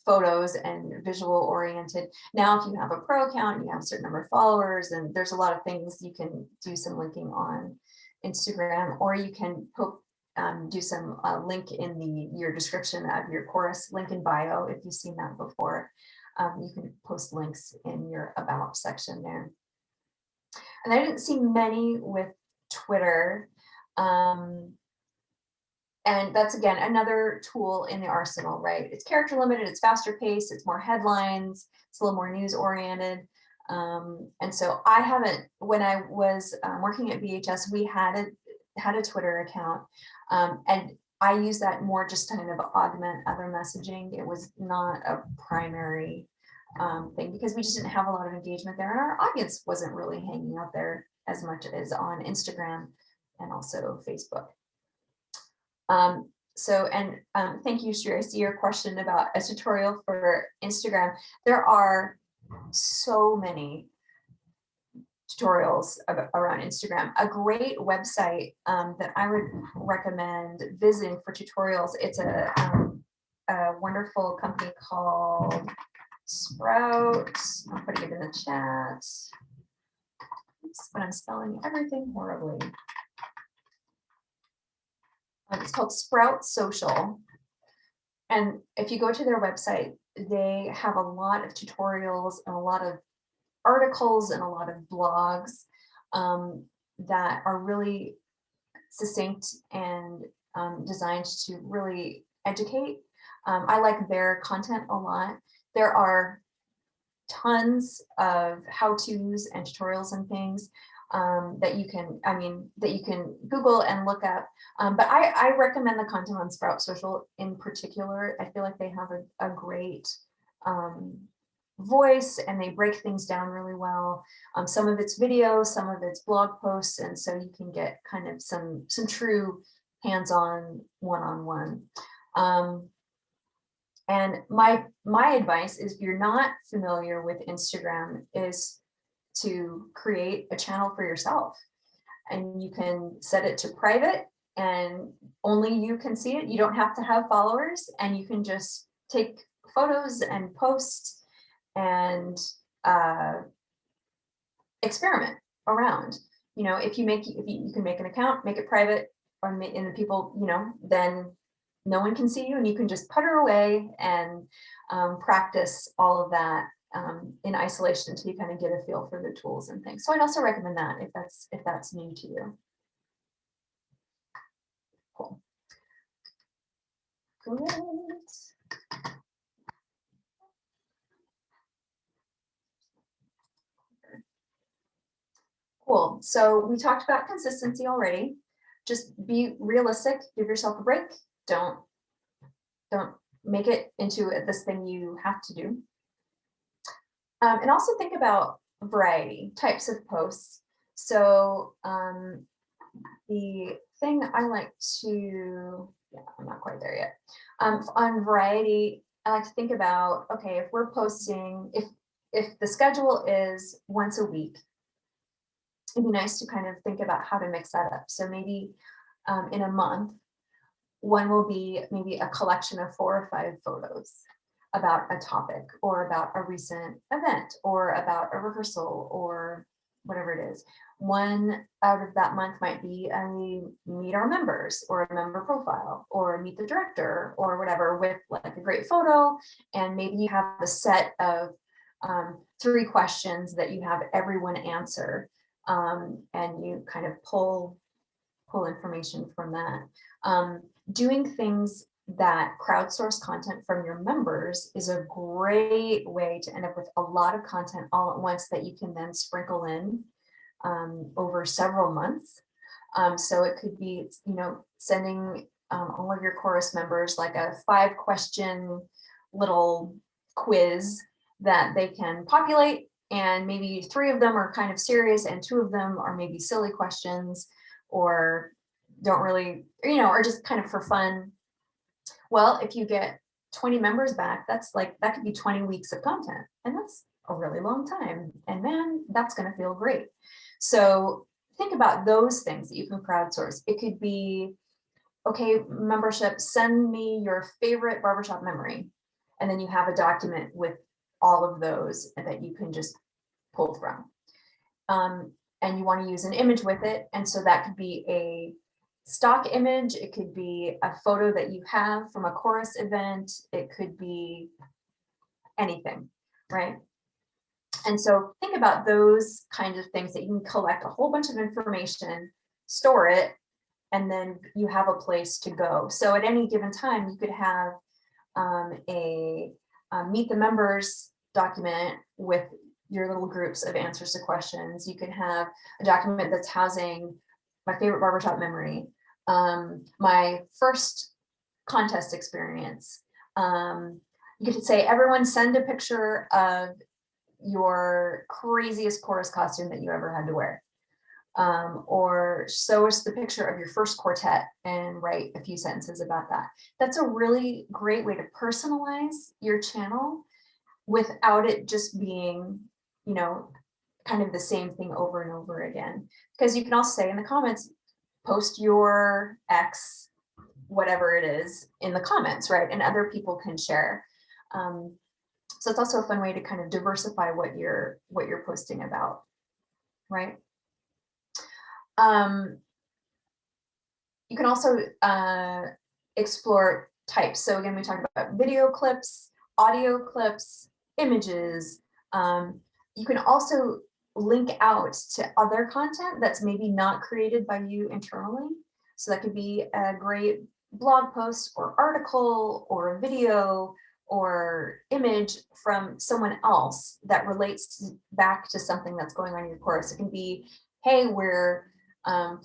photos and visual oriented. Now, if you have a pro account, you have a certain number of followers, and there's a lot of things you can do some linking on Instagram, or you can do some link in your description of your chorus, link in bio. If you've seen that before, you can post links in your about section there. And I didn't see many with Twitter. And that's, again, another tool in the arsenal, right? It's character limited, it's faster paced, it's more headlines, it's a little more news oriented. And so I haven't, when I was working at VHS, we had a Twitter account, and I use that more just to kind of augment other messaging. It was not a primary thing, because we just didn't have a lot of engagement there, and our audience wasn't really hanging out there as much as on Instagram and also Facebook. Thank you, Shri. I see your question about a tutorial for Instagram. There are so many tutorials around Instagram. A great website that I would recommend visiting for tutorials, it's a wonderful company called Sprout. I'm putting it in the chat. Oops, but I'm spelling everything horribly. It's called Sprout Social. And if you go to their website, they have a lot of tutorials and a lot of articles and a lot of blogs that are really succinct and designed to really educate. I like their content a lot. There are tons of how-tos and tutorials and things that you can, that you can Google and look up. But I recommend the content on Sprout Social in particular. I feel like they have a great voice, and they break things down really well. Some of it's video, some of it's blog posts, and so you can get kind of some true hands-on one-on-one. And my advice is, if you're not familiar with Instagram, is to create a channel for yourself, and you can set it to private and only you can see it. You don't have to have followers, and you can just take photos and post and experiment around. You know, if you can make an account, make it private, and the people, you know, then no one can see you, and you can just putter away and practice all of that in isolation until you kind of get a feel for the tools and things. So I'd also recommend that if that's new to you. Cool. Great. Cool. So we talked about consistency already. Just be realistic, give yourself a break. Don't make it into this thing you have to do. And also think about variety, types of posts. So the thing I like to, I'm not quite there yet. On variety, I like to think about, okay, if we're posting, if the schedule is once a week, it'd be nice to kind of think about how to mix that up. So maybe in a month, one will be maybe a collection of 4 or 5 photos about a topic, or about a recent event, or about a rehearsal, or whatever it is. One out of that month might be a meet our members, or a member profile, or meet the director, or whatever, with like a great photo. And maybe you have a set of 3 questions that you have everyone answer, and you kind of pull information from that. Doing things that crowdsource content from your members is a great way to end up with a lot of content all at once that you can then sprinkle in over several months. So it could be, you know, sending all of your chorus members like a 5-question little quiz that they can populate, and maybe 3 of them are kind of serious and 2 of them are maybe silly questions, or don't really, you know, or just kind of for fun. Well, if you get 20 members back, that could be 20 weeks of content, and that's a really long time. And man, that's going to feel great. So think about those things that you can crowdsource. It could be, okay, membership, send me your favorite barbershop memory. And then you have a document with all of those that you can just pull from. And you want to use an image with it. And so that could be a stock image. It could be a photo that you have from a chorus event. It could be anything, right? And so think about those kinds of things that you can collect a whole bunch of information, store it, and then you have a place to go. So at any given time, you could have a meet the members document with your little groups of answers to questions. You could have a document that's housing my favorite barbershop memory, my first contest experience. You could say, everyone send a picture of your craziest chorus costume that you ever had to wear. Or show us the picture of your first quartet and write a few sentences about that. That's a really great way to personalize your channel without it just being, you know, kind of the same thing over and over again. Because you can also say in the comments, post your X, whatever it is, in the comments, right? And other people can share. So it's also a fun way to kind of diversify what you're posting about, right? You can also explore types. So again, we talked about video clips, audio clips, images. You can also link out to other content that's maybe not created by you internally. So that could be a great blog post or article or video or image from someone else that relates back to something that's going on in your course. It can be, hey, we're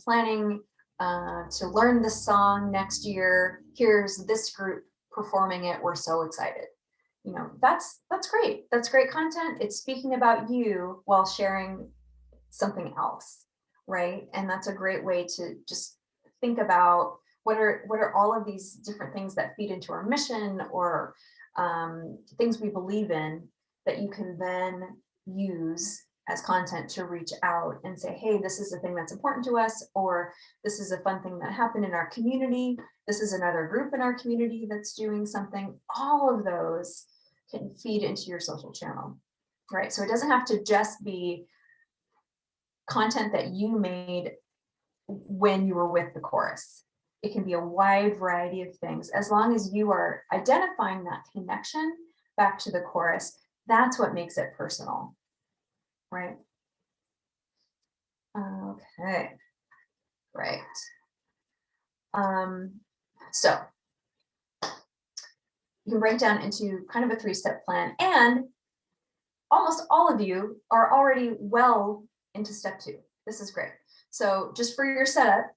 planning to learn this song next year. Here's this group performing it. We're so excited. You know, that's great. That's great content. It's speaking about you while sharing something else, right? And that's a great way to just think about what are all of these different things that feed into our mission, or things we believe in, that you can then use as content to reach out and say, hey, this is a thing that's important to us, or this is a fun thing that happened in our community. This is another group in our community that's doing something. All of those can feed into your social channel, right? So it doesn't have to just be content that you made when you were with the chorus. It can be a wide variety of things. As long as you are identifying that connection back to the chorus, that's what makes it personal, right? Okay, great. So you can break down into kind of a 3-step plan, and almost all of you are already well into step 2. This is great. So just for your setup,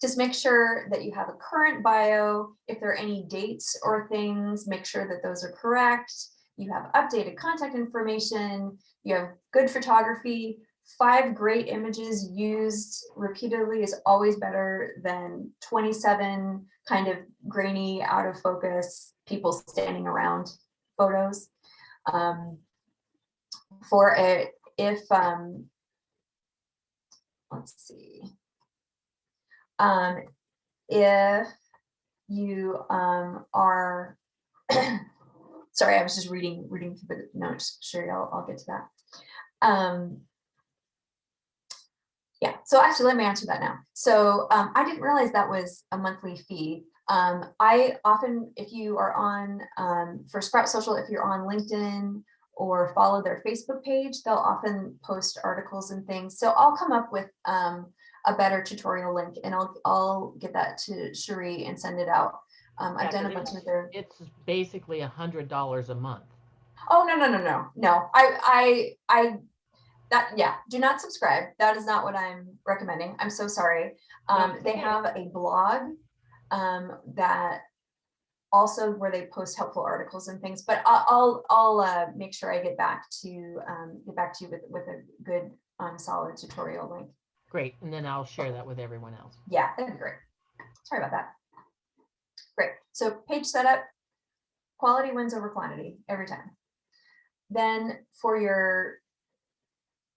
just make sure that you have a current bio. If there are any dates or things, make sure that those are correct. You have updated contact information. You have good photography. 5 great images used repeatedly is always better than 27 kind of grainy, out of focus, people standing around photos. Let's see. If you are, sorry, I was just reading through the notes. Sure, I'll get to that. Yeah, so actually let me answer that now. So I didn't realize that was a monthly fee. I often, if you are on, for Sprout Social, if you're on LinkedIn or follow their Facebook page, they'll often post articles and things. So I'll come up with a better tutorial link, and I'll get that to Cherie and send it out. I've done a bunch of their. It's basically $100 a month. Oh, no. Yeah, do not subscribe. That is not what I'm recommending. I'm so sorry. They have a blog that also where they post helpful articles and things, but I'll make sure I get back to you with a good solid tutorial link. Great, and then I'll share that with everyone else. Yeah, that'd be great. Sorry about that. Great. So page setup, quality wins over quantity every time. Then for your,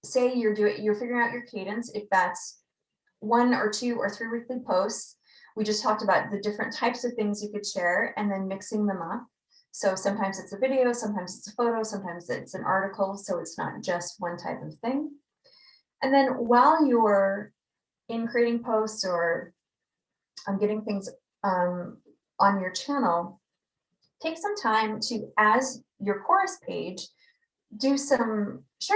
say you're figuring out your cadence, if that's 1 or 2 or 3 weekly posts. We just talked about the different types of things you could share and then mixing them up. So sometimes it's a video, sometimes it's a photo, sometimes it's an article. So it's not just one type of thing. And then while you're in creating posts or getting things on your channel, take some time to, as your chorus page, share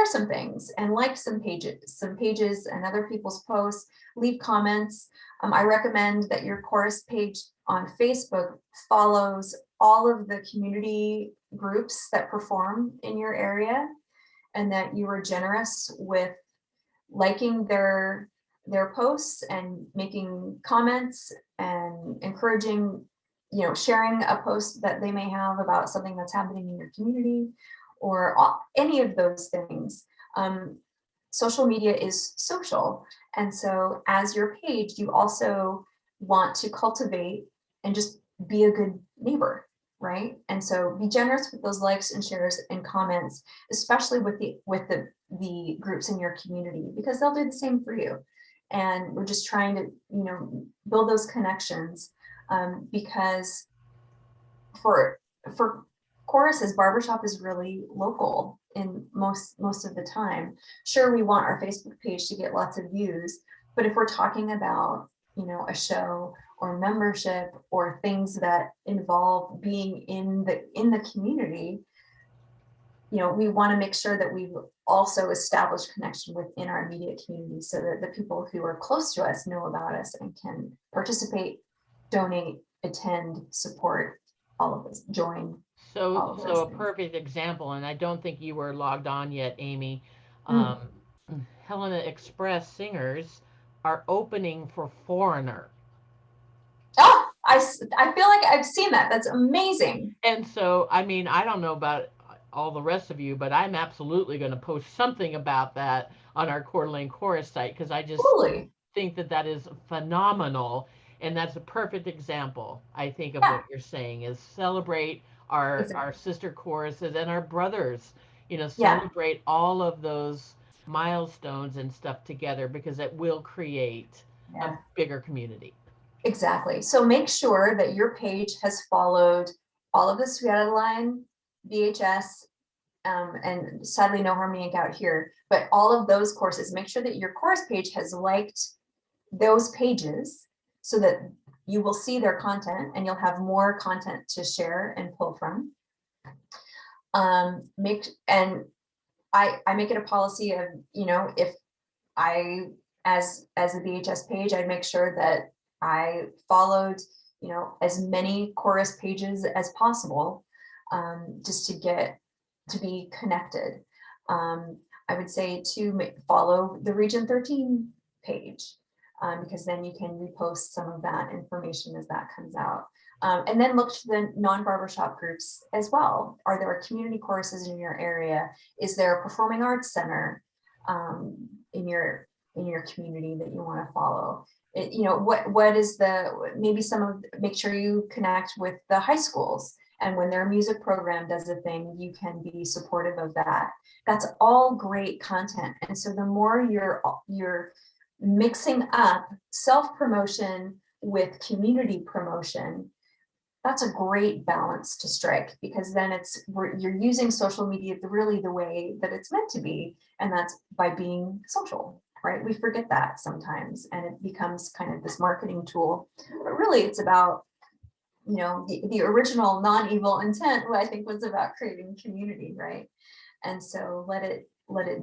some things and like some pages and other people's posts, leave comments. I recommend that your chorus page on Facebook follows all of the community groups that perform in your area, and that you are generous with liking their posts and making comments and encouraging, sharing a post that they may have about something that's happening in your community, or any of those things. Social media is social. And so as your page, you also want to cultivate and just be a good neighbor, right? And so be generous with those likes and shares and comments, especially with the groups in your community, because they'll do the same for you. And we're just trying to, build those connections, because for choruses, barbershop is really local in most of the time. Sure, we want our Facebook page to get lots of views, but if we're talking about, a show or membership or things that involve being in the community, we want to make sure that we've also established connection within our immediate community, so that the people who are close to us know about us and can participate, donate, attend, support, all of this, join. So, all of so those a things. perfect example, and I don't think you were logged on yet, Amy. Mm. Helena Express singers are opening for Foreigner. Oh, I feel like I've seen that. That's amazing. And so, I mean, I don't know about all the rest of you, but I'm absolutely going to post something about that on our Coeur d'Alene Chorus site, because I just Totally. think that that is phenomenal. And that's a perfect example, I think, of Yeah. what you're saying is celebrate our Exactly. sister choruses and our brothers, you know, Yeah. celebrate all of those milestones and stuff together, because it will create Yeah. a bigger community. Exactly. So make sure that your page has followed all of the Sweet Adeline, VHS, and sadly no harmony out here, but all of those courses. Make sure that your course page has liked those pages so that you will see their content and you'll have more content to share and pull from. I make it a policy of, you know, if I, as a VHS page, I make sure that I followed, you know, as many chorus pages as possible, just to be connected. I would say to follow the Region 13 page, because then you can repost some of that information as that comes out. And then look to the non-barbershop groups as well. Are there community courses in your area? Is there a performing arts center in your community that you want to follow? You know, what is maybe make sure you connect with the high schools, and when their music program does a thing, you can be supportive of that. That's all great content. And so the more you're mixing up self-promotion with community promotion, that's a great balance to strike, because then you're using social media really the way that it's meant to be, and that's by being social, right? We forget that sometimes, and it becomes kind of this marketing tool, but really it's about, you know, the original non-evil intent, I think, was about creating community, right? And so let it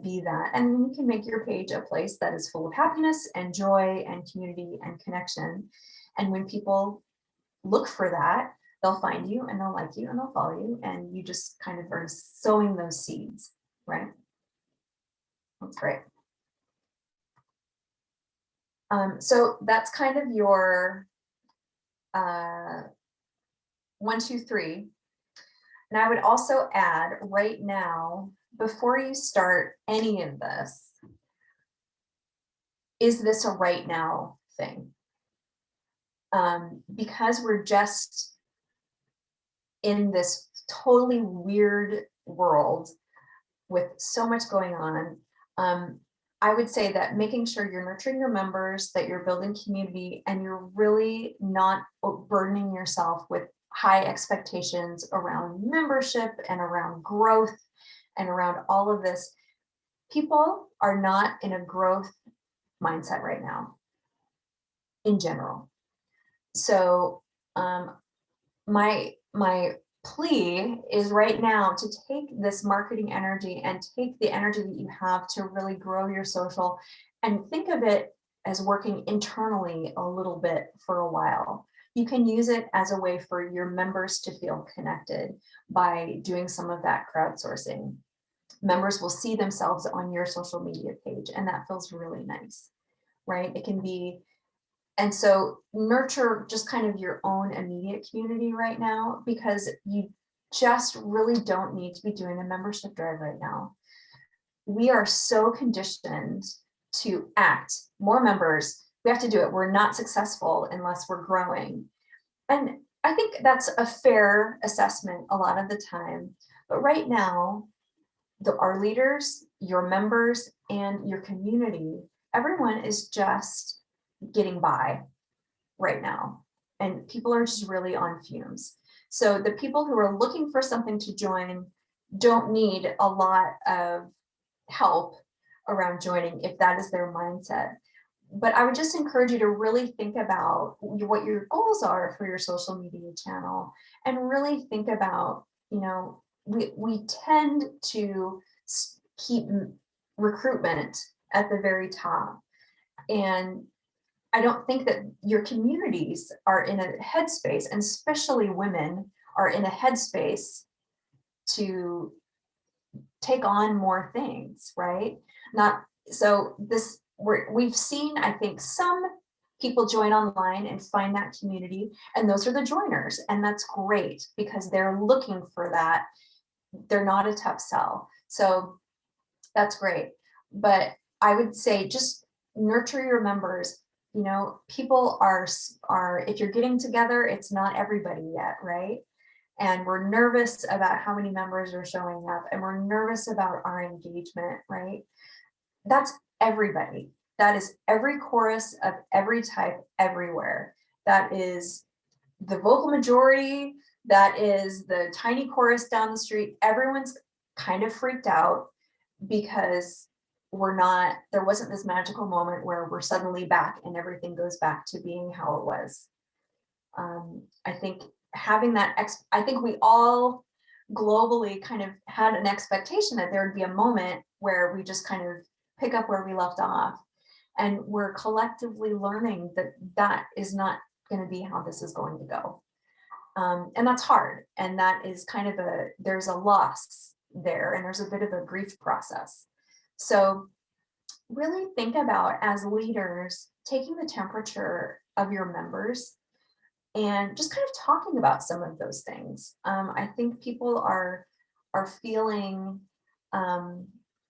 be that, and you can make your page a place that is full of happiness and joy and community and connection. And when people look for that, they'll find you and they'll like you and they'll follow you, and you just kind of are sowing those seeds, right? That's great. So that's kind of your 1, 2, 3. And I would also add right now, before you start any of this, is this a right now thing? Because we're just in this totally weird world with so much going on, I would say that making sure you're nurturing your members, that you're building community, and you're really not burdening yourself with high expectations around membership and around growth and around all of this. People are not in a growth mindset right now in general. So my plea is right now to take this marketing energy and take the energy that you have to really grow your social, and think of it as working internally a little bit for a while. You can use it as a way for your members to feel connected by doing some of that crowdsourcing. Members will see themselves on your social media page, and that feels really nice, right? It can be. And so nurture just kind of your own immediate community right now, because you just really don't need to be doing a membership drive right now. We are so conditioned to act more members. We have to do it. We're not successful unless we're growing. And I think that's a fair assessment a lot of the time. But right now, our leaders, your members, and your community, everyone is just getting by right now, and people are just really on fumes. So the people who are looking for something to join don't need a lot of help around joining if that is their mindset. But I would just encourage you to really think about what your goals are for your social media channel, and really think about, you know, we tend to keep recruitment at the very top, and I don't think that your communities are in a headspace, and especially women are in a headspace to take on more things, right? Not so this we've seen, I think, some people join online and find that community, and those are the joiners, and that's great because they're looking for that. They're not a tough sell, so that's great. But I would say just nurture your members. You know, people are if you're getting together, it's not everybody yet, right? And we're nervous about how many members are showing up, and we're nervous about our engagement, right? That's everybody. That is every chorus of every type everywhere. That is the vocal majority. That is the tiny chorus down the street. Everyone's kind of freaked out because there wasn't this magical moment where we're suddenly back and everything goes back to being how it was. I think having that, I think we all globally kind of had an expectation that there would be a moment where we just kind of pick up where we left off. And we're collectively learning that that is not going to be how this is going to go. And that's hard. And that is kind of there's a loss there, and there's a bit of a grief process. So really think about, as leaders, taking the temperature of your members and just kind of talking about some of those things. I think people are feeling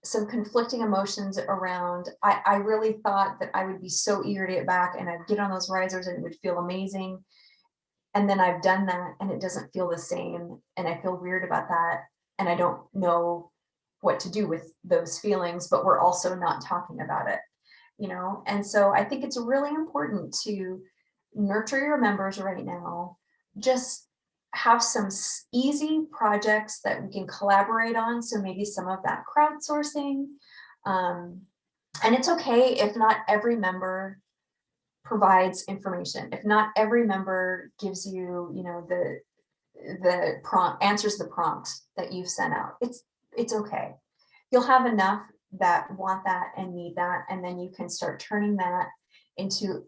some conflicting emotions around, I really thought that I would be so eager to get back and I'd get on those risers and it would feel amazing. And then I've done that and it doesn't feel the same. And I feel weird about that. And I don't know what to do with those feelings, but we're also not talking about it, you know? And so I think it's really important to nurture your members right now. Just have some easy projects that we can collaborate on. So maybe some of that crowdsourcing. And it's okay if not every member provides information. If not every member gives you, you know, the prompt, answers the prompt that you've sent out. It's okay. You'll have enough that want that and need that. And then you can start turning that into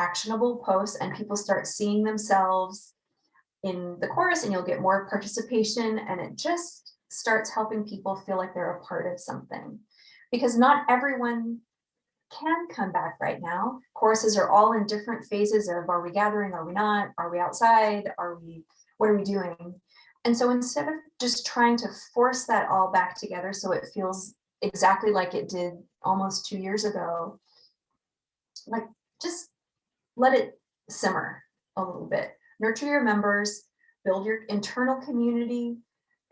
actionable posts, and people start seeing themselves in the chorus, and you'll get more participation, and it just starts helping people feel like they're a part of something, because not everyone can come back right now. Choruses are all in different phases of, are we gathering, are we not, are we outside, what are we doing? And so instead of just trying to force that all back together so it feels exactly like it did almost 2 years ago, like just let it simmer a little bit. Nurture your members, build your internal community,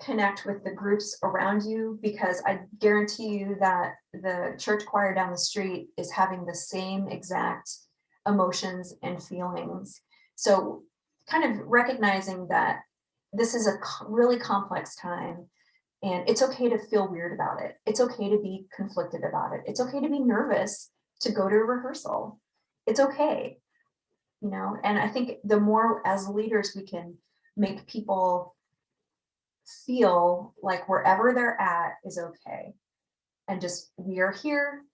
connect with the groups around you, because I guarantee you that the church choir down the street is having the same exact emotions and feelings. So kind of recognizing that this is a really complex time, and it's okay to feel weird about it. It's okay to be conflicted about it. It's okay to be nervous to go to a rehearsal. It's okay. You know, and I think the more as leaders we can make people feel like wherever they're at is okay, and just, we are here,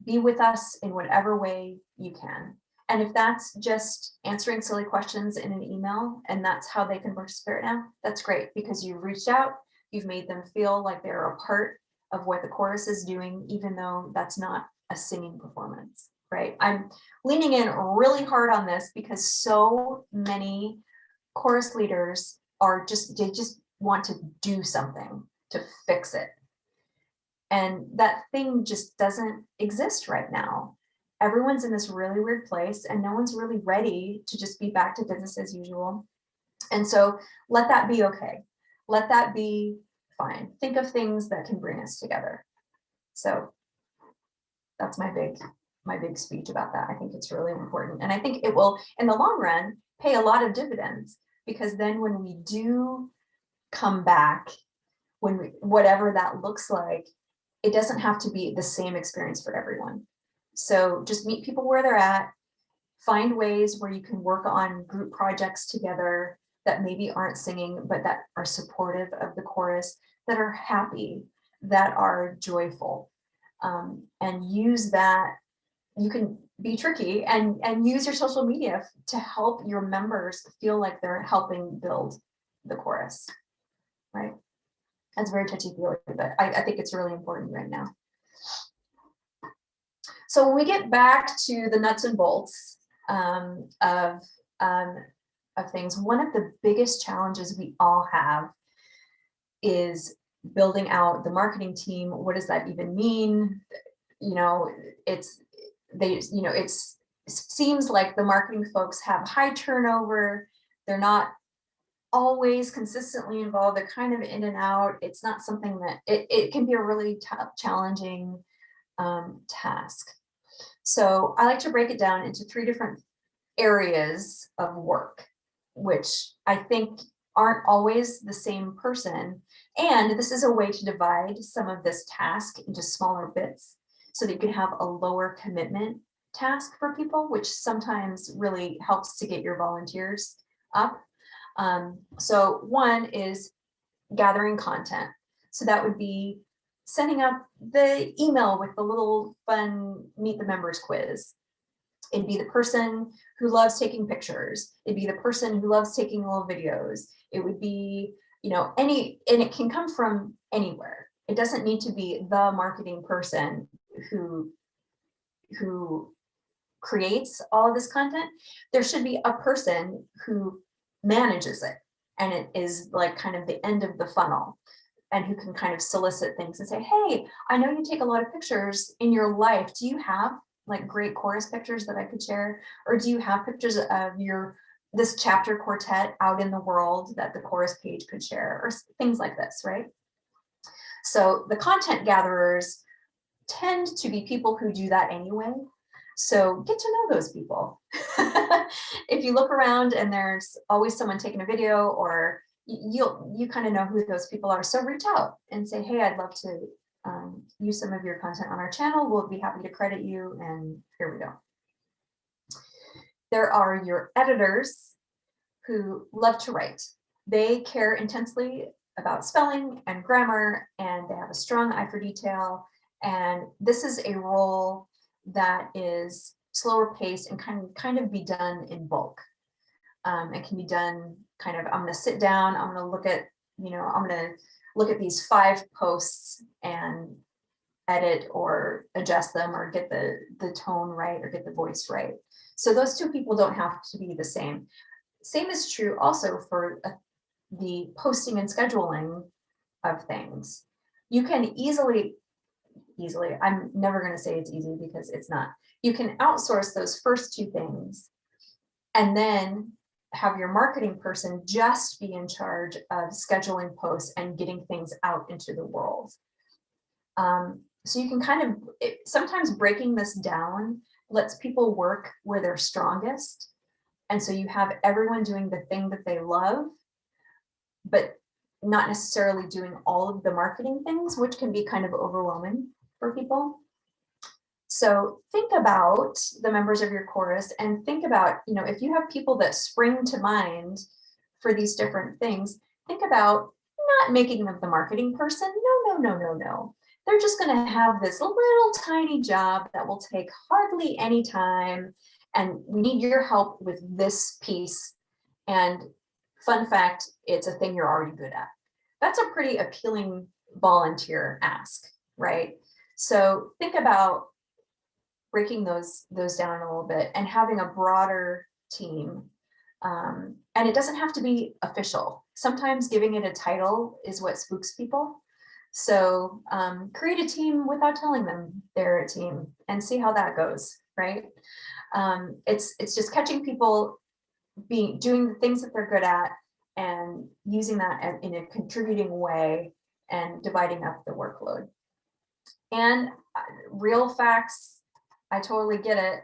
be with us in whatever way you can. And if that's just answering silly questions in an email and that's how they can participate now, that's great, because you've reached out, you've made them feel like they're a part of what the chorus is doing, even though that's not a singing performance. Right? I'm leaning in really hard on this because so many chorus leaders they just want to do something to fix it. And that thing just doesn't exist right now. Everyone's in this really weird place and no one's really ready to just be back to business as usual. And so let that be okay. Let that be fine. Think of things that can bring us together. So that's my big speech about that. I think it's really important. And I think it will, in the long run, pay a lot of dividends, because then when we do come back, whatever that looks like, it doesn't have to be the same experience for everyone. So just meet people where they're at, find ways where you can work on group projects together that maybe aren't singing, but that are supportive of the chorus, that are happy, that are joyful, and use that. You can be tricky and use your social media to help your members feel like they're helping build the chorus, right? That's very touchy-feely, but I think it's really important right now. So when we get back to the nuts and bolts of things, one of the biggest challenges we all have is building out the marketing team. What does that even mean? You know, it seems like the marketing folks have high turnover. They're not always consistently involved. They're kind of in and out. It's not something that it can be a really tough, challenging task. So I like to break it down into 3 different areas of work, which I think aren't always the same person. And this is a way to divide some of this task into smaller bits so that you can have a lower commitment task for people, which sometimes really helps to get your volunteers up. So one is gathering content. So that would be sending out the email with the little fun meet the members quiz. It'd be the person who loves taking pictures. It'd be the person who loves taking little videos. It would be, you know, and it can come from anywhere. It doesn't need to be the marketing person who creates all of this content. There should be a person who manages it, and it is like kind of the end of the funnel, and who can kind of solicit things and say, hey, I know you take a lot of pictures in your life. Do you have like great chorus pictures that I could share? Or do you have pictures of this chapter quartet out in the world that the chorus page could share, or things like this, right? So the content gatherers tend to be people who do that anyway. So get to know those people. If you look around and there's always someone taking a video, or you kind of know who those people are. So reach out and say, hey, I'd love to use some of your content on our channel. We'll be happy to credit you. And here we go. There are your editors who love to write. They care intensely about spelling and grammar, and they have a strong eye for detail. And this is a role that is slower paced and kind of be done in bulk. It can be done kind of, I'm going to sit down, I'm going to look at, I'm going to look at these 5 posts and edit or adjust them or get the tone right or get the voice right. So those 2 people don't have to be the same. Same is true also for the posting and scheduling of things. You can easily, I'm never going to say it's easy because it's not. You can outsource those first 2 things and then have your marketing person just be in charge of scheduling posts and getting things out into the world. So you can kind of, sometimes breaking this down lets people work where they're strongest. And so you have everyone doing the thing that they love, but not necessarily doing all of the marketing things, which can be kind of overwhelming for people. So think about the members of your chorus and think about, if you have people that spring to mind for these different things, think about not making them the marketing person. No. They're just going to have this little tiny job that will take hardly any time. And we need your help with this piece. And fun fact, it's a thing you're already good at. That's a pretty appealing volunteer ask, right? So think about breaking those down a little bit and having a broader team. And it doesn't have to be official. Sometimes giving it a title is what spooks people. So create a team without telling them they're a team and see how that goes, right? It's just catching people doing the things that they're good at and using that in a contributing way and dividing up the workload. And real facts, I totally get it.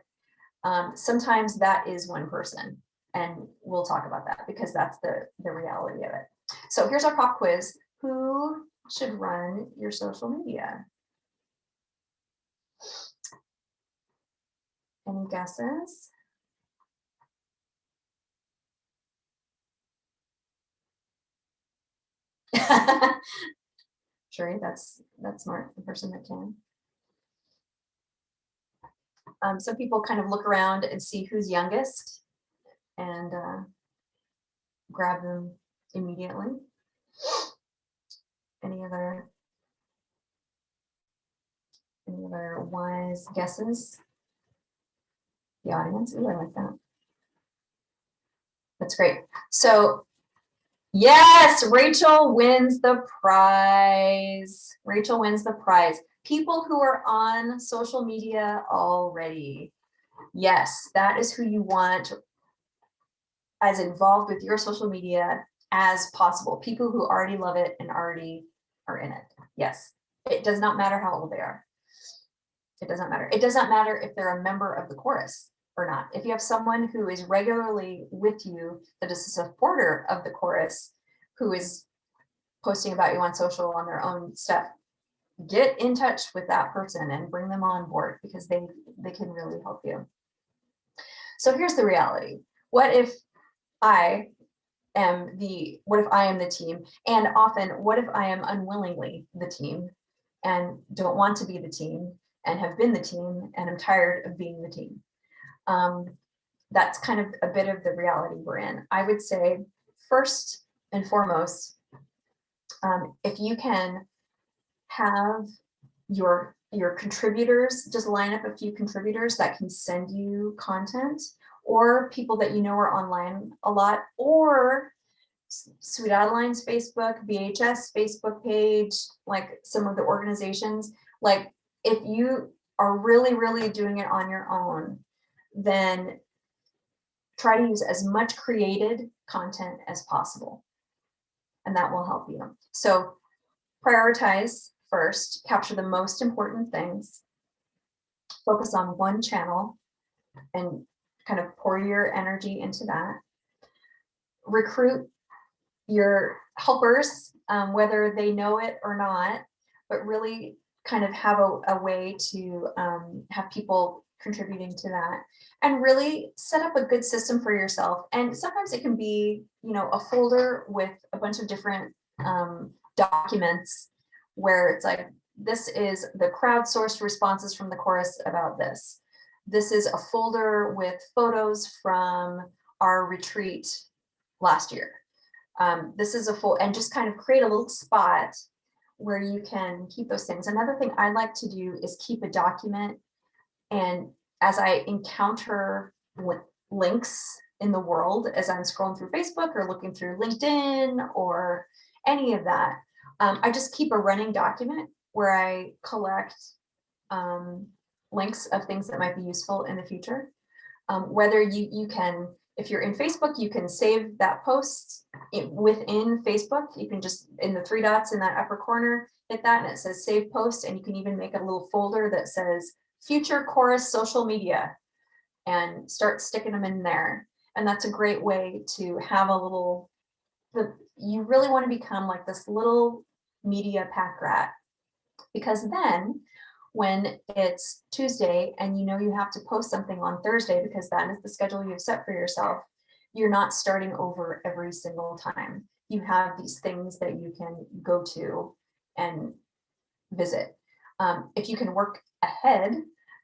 Sometimes that is one person, and we'll talk about that because that's the reality of it. So here's our pop quiz. Who should run your social media? Any guesses? Sherry, that's smart, the person that can. Some people kind of look around and see who's youngest and grab them immediately. Any other wise guesses? The audience? Ooh, I like that. That's great. So yes, Rachel wins the prize. Rachel wins the prize. People who are on social media already. Yes, that is who you want as involved with your social media as possible. People who already love it and already are in it. Yes, it does not matter how old they are. It does not matter. It does not matter if they're a member of the chorus or not. If you have someone who is regularly with you that is a supporter of the chorus, who is posting about you on social on their own stuff, get in touch with that person and bring them on board, because they can really help you. So here's the reality. What if I am the team? And often, what if I am unwillingly the team and don't want to be the team and have been the team and I'm tired of being the team? That's kind of a bit of the reality we're in. I would say, first and foremost, if you can have your contributors, just line up a few contributors that can send you content, or people that you know are online a lot, or Sweet Adeline's Facebook, BHS Facebook page, like some of the organizations. Like, if you are really, really doing it on your own, then try to use as much created content as possible, and that will help you. So prioritize first, capture the most important things, focus on one channel and kind of pour your energy into that. Recruit your helpers, whether they know it or not, but really kind of have a way to have people contributing to that, and really set up a good system for yourself. And sometimes it can be, a folder with a bunch of different documents where it's like, this is the crowdsourced responses from the chorus about this. This is a folder with photos from our retreat last year. This is and just kind of create a little spot where you can keep those things. Another thing I like to do is keep a document, and as I encounter links in the world, as I'm scrolling through Facebook or looking through LinkedIn or any of that, I just keep a running document where I collect links of things that might be useful in the future. Whether you can, if you're in Facebook, you can save that post within Facebook. You can just, in the three dots in that upper corner, hit that and it says save post, and you can even make a little folder that says future chorus social media and start sticking them in there. And that's a great way to have a little, you really want to become like this little media pack rat, because then when it's Tuesday and you have to post something on Thursday, because that is the schedule you've set for yourself, you're not starting over every single time. You have these things that you can go to and visit. If you can work ahead,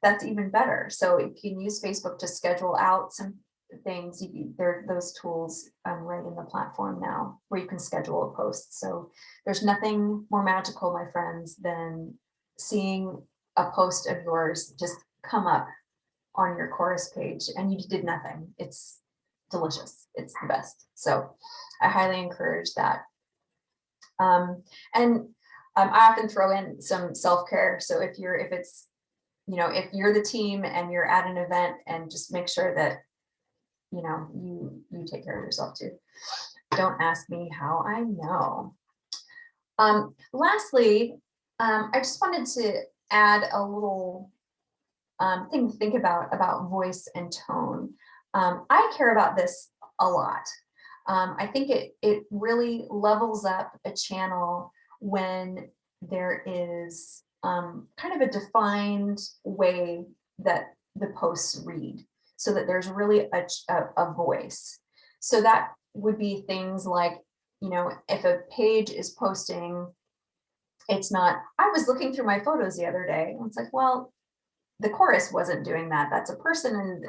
that's even better. So you can use Facebook to schedule out some things. There are those tools right in the platform now where you can schedule a post. So there's nothing more magical, my friends, than seeing a post of yours just come up on your chorus page and you did nothing. It's delicious. It's the best. So I highly encourage that. And I often throw in some self-care. So if you're the team and you're at an event, and just make sure that you take care of yourself too. Don't ask me how I know. Lastly, I just wanted to add a little thing to think about voice and tone. I care about this a lot. I think it really levels up a channel when there is kind of a defined way that the posts read, so that there's really a voice. So that would be things like, if a page is posting, it's not, I was looking through my photos the other day, and it's like, well, the chorus wasn't doing that. That's a person, and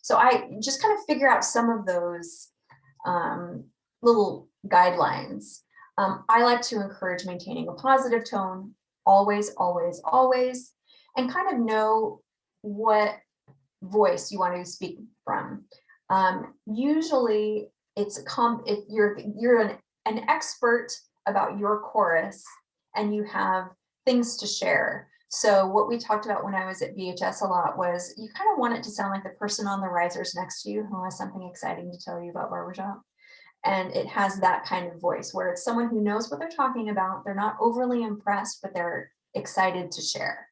so I just kind of figure out some of those little guidelines. I like to encourage maintaining a positive tone, always, always, always, and kind of know what voice you want to speak from. Usually it's if you're an expert about your chorus and you have things to share. So what we talked about when I was at VHS a lot was you kind of want it to sound like the person on the risers next to you who has something exciting to tell you about barbershop. And it has that kind of voice where it's someone who knows what they're talking about. They're not overly impressed, but they're excited to share.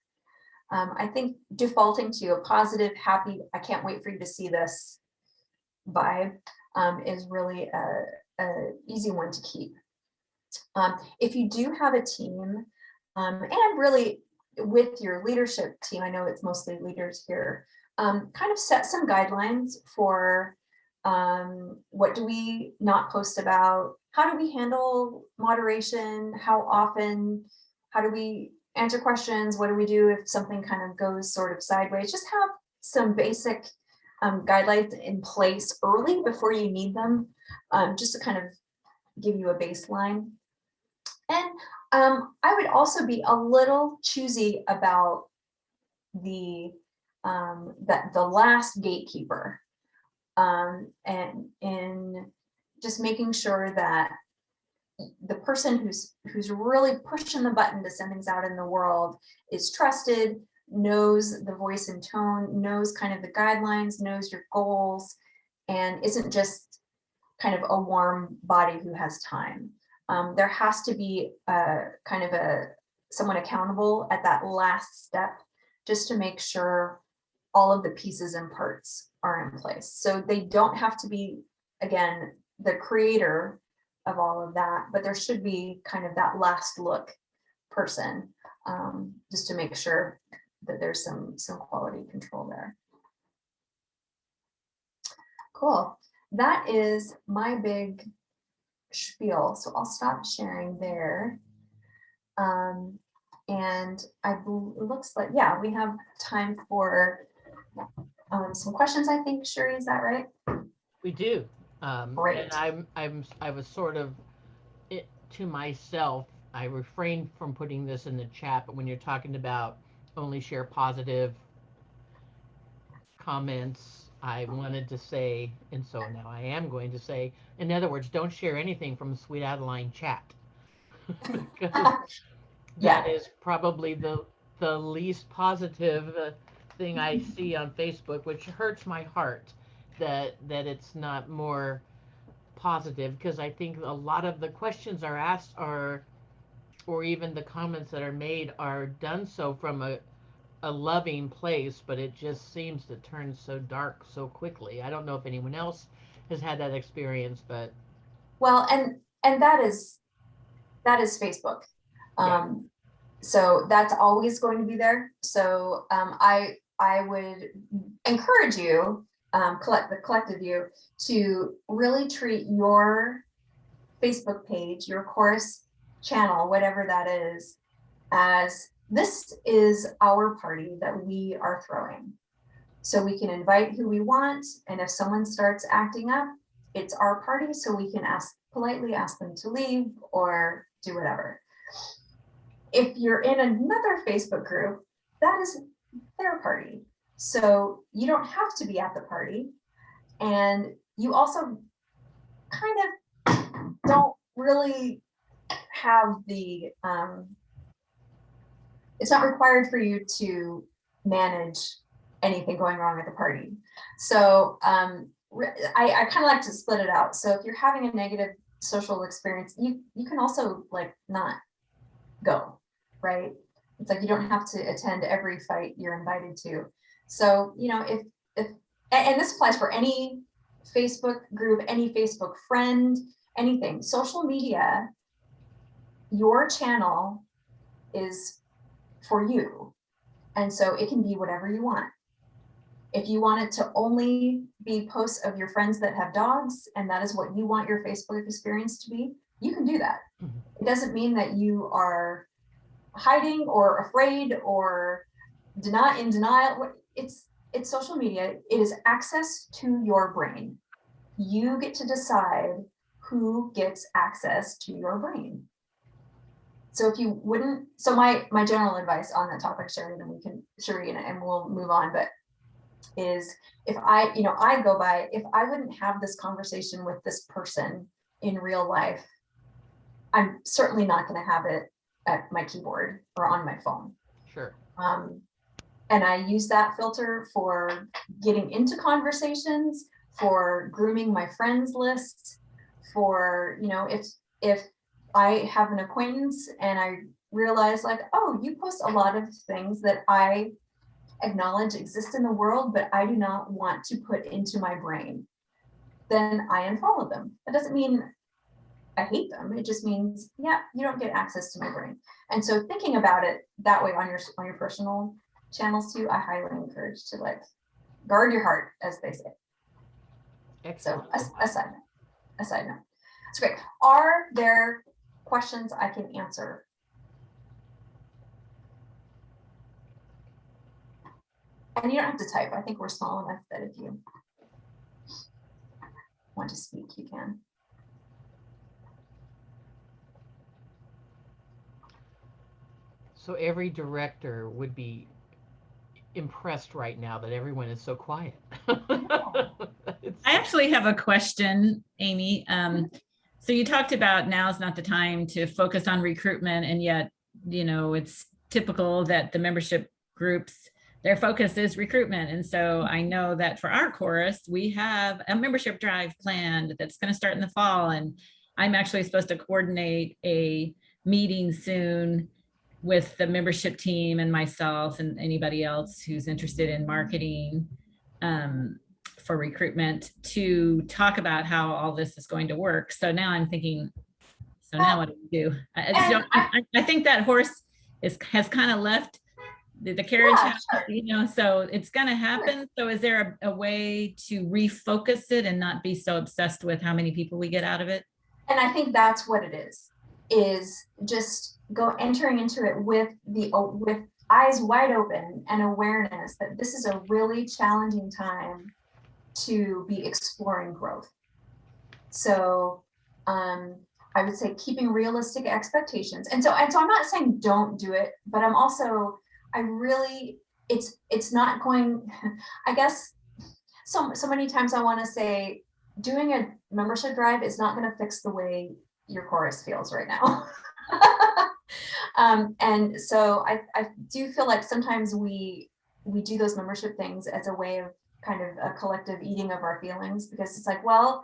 I think defaulting to a positive, happy, I can't wait for you to see this vibe is really a easy one to keep. If you do have a team, and really with your leadership team, I know it's mostly leaders here, kind of set some guidelines for what do we not post about? How do we handle moderation? How often? How do we answer questions? What do we do if something kind of goes sort of sideways? Just have some basic guidelines in place early before you need them, just to kind of give you a baseline. And I would also be a little choosy about the last gatekeeper, and in just making sure that the person who's really pushing the button to send things out in the world is trusted, knows the voice and tone, knows kind of the guidelines, knows your goals, and isn't just kind of a warm body who has time. There has to be kind of someone accountable at that last step, just to make sure all of the pieces and parts are in place. So they don't have to be, again, the creator of all of that, but there should be kind of that last look person, just to make sure that there's some quality control there. Cool. That is my big spiel. So I'll stop sharing there. And it looks like, yeah, we have time for some questions, I think. Sherry, is that right? We do. Great. And I was sort of to myself, I refrained from putting this in the chat, but when you're talking about only share positive comments, I wanted to say, and so now I am going to say, in other words, don't share anything from Sweet Adeline chat. Because that is probably the least positive thing I see on Facebook, which hurts my heart that it's not more positive, because I think a lot of the questions are asked or even the comments that are made are done so from a loving place, but it just seems to turn so dark so quickly. I don't know if anyone else has had that experience, but well, and that is Facebook. Yeah. So that's always going to be there. So I would encourage you, the collective you, to really treat your Facebook page, your chorus channel, whatever that is, as this is our party that we are throwing. So we can invite who we want, and if someone starts acting up, it's our party, so we can politely ask them to leave or do whatever. If you're in another Facebook group, that is their party. So you don't have to be at the party. And you also kind of don't really have the, it's not required for you to manage anything going wrong at the party. So I kind of like to split it out. So if you're having a negative social experience, you can also like not go, right? It's like you don't have to attend every fight you're invited to. So, if and this applies for any Facebook group, any Facebook friend, anything, social media, your channel is for you. And so it can be whatever you want. If you want it to only be posts of your friends that have dogs, and that is what you want your Facebook experience to be, you can do that. It doesn't mean that you are hiding or afraid or in denial. It's social media. It is access to your brain. You get to decide who gets access to your brain. So if you wouldn't, so my general advice on that topic, Sherry, then we can, Sherry, and we'll move on, but is if I go by, if I wouldn't have this conversation with this person in real life, I'm certainly not going to have it at my keyboard or on my phone. Sure. And I use that filter for getting into conversations, for grooming my friends list, for, if I have an acquaintance and I realize like, oh, you post a lot of things that I acknowledge exist in the world, but I do not want to put into my brain, then I unfollow them. That doesn't mean I hate them. It just means, yeah, you don't get access to my brain. And so thinking about it that way on your personal channels too, I highly encourage to like guard your heart, as they say. Excellent. So a side note. It's great. Are there questions I can answer? And you don't have to type. I think we're small enough that if you want to speak, you can. So every director would be impressed right now that everyone is so quiet. I actually have a question, Amy. So you talked about now's not the time to focus on recruitment, and yet, it's typical that the membership groups, their focus is recruitment. And so I know that for our chorus, we have a membership drive planned that's going to start in the fall. And I'm actually supposed to coordinate a meeting soon with the membership team and myself and anybody else who's interested in marketing for recruitment to talk about how all this is going to work. So now I'm thinking, so now what do we do? I think that horse has kind of left the carriage, sure. So it's going to happen. Sure. So is there a way to refocus it and not be so obsessed with how many people we get out of it? And I think that's what it is just entering into it with eyes wide open and awareness that this is a really challenging time to be exploring growth. So I would say keeping realistic expectations. And so I'm not saying don't do it, but I'm also, it's not going, I guess, so many times I want to say doing a membership drive is not going to fix the way your chorus feels right now. And so I do feel like sometimes we do those membership things as a way of kind of a collective eating of our feelings, because it's like, well,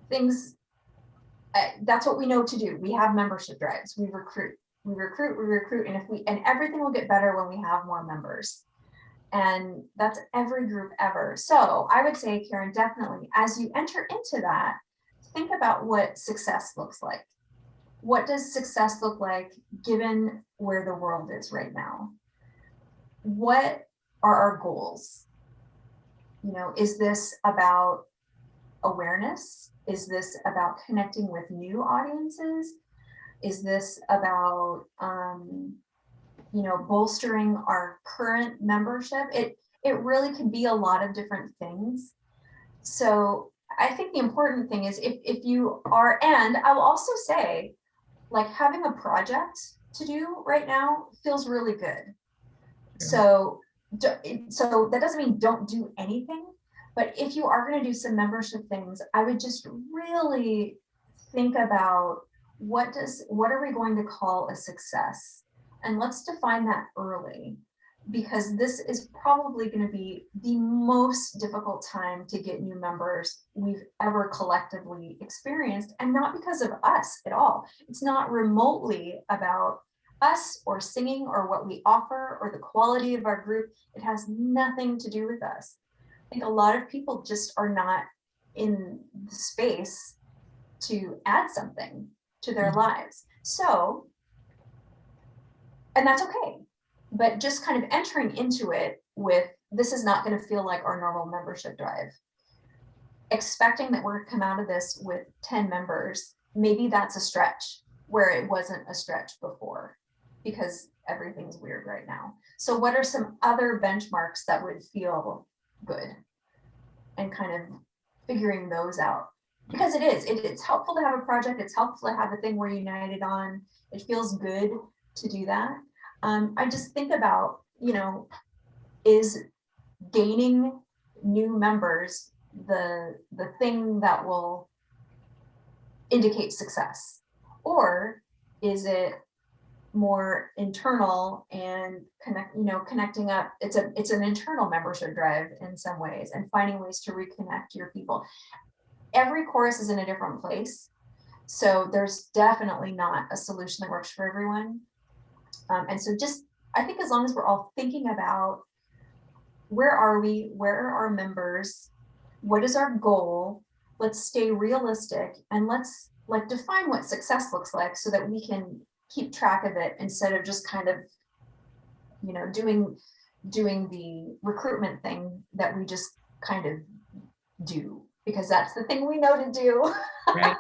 things, that's what we know to do. We have membership drives, we recruit, and everything will get better when we have more members. And that's every group ever. So I would say, Karen, definitely, as you enter into that, think about what success looks like. What does success look like given where the world is right now? What are our goals? Is this about awareness? Is this about connecting with new audiences? Is this about, bolstering our current membership? It really could be a lot of different things. So I think the important thing is if you are, and I will also say, like, having a project to do right now feels really good. Yeah. So that doesn't mean don't do anything, but if you are going to do some membership things, I would just really think about what are we going to call a success? And let's define that early, because this is probably going to be the most difficult time to get new members we've ever collectively experienced, and not because of us at all. It's not remotely about us or singing or what we offer or the quality of our group. It has nothing to do with us. I think a lot of people just are not in the space to add something to their lives. So, and that's okay. But just kind of entering into it with, this is not going to feel like our normal membership drive. Expecting that we're going to come out of this with 10 members, maybe that's a stretch where it wasn't a stretch before, because everything's weird right now. So what are some other benchmarks that would feel good? And kind of figuring those out. Because it's helpful to have a project. It's helpful to have a thing we're united on. It feels good to do that. I just think about, is gaining new members the thing that will indicate success, or is it more internal and connecting up? It's an internal membership drive in some ways, and finding ways to reconnect your people. Every chorus is in a different place, so there's definitely not a solution that works for everyone. And so I think as long as we're all thinking about where are we, where are our members, what is our goal, let's stay realistic, and let's define what success looks like so that we can keep track of it instead of just kind of, doing the recruitment thing that we just kind of do, because that's the thing we know to do. Right.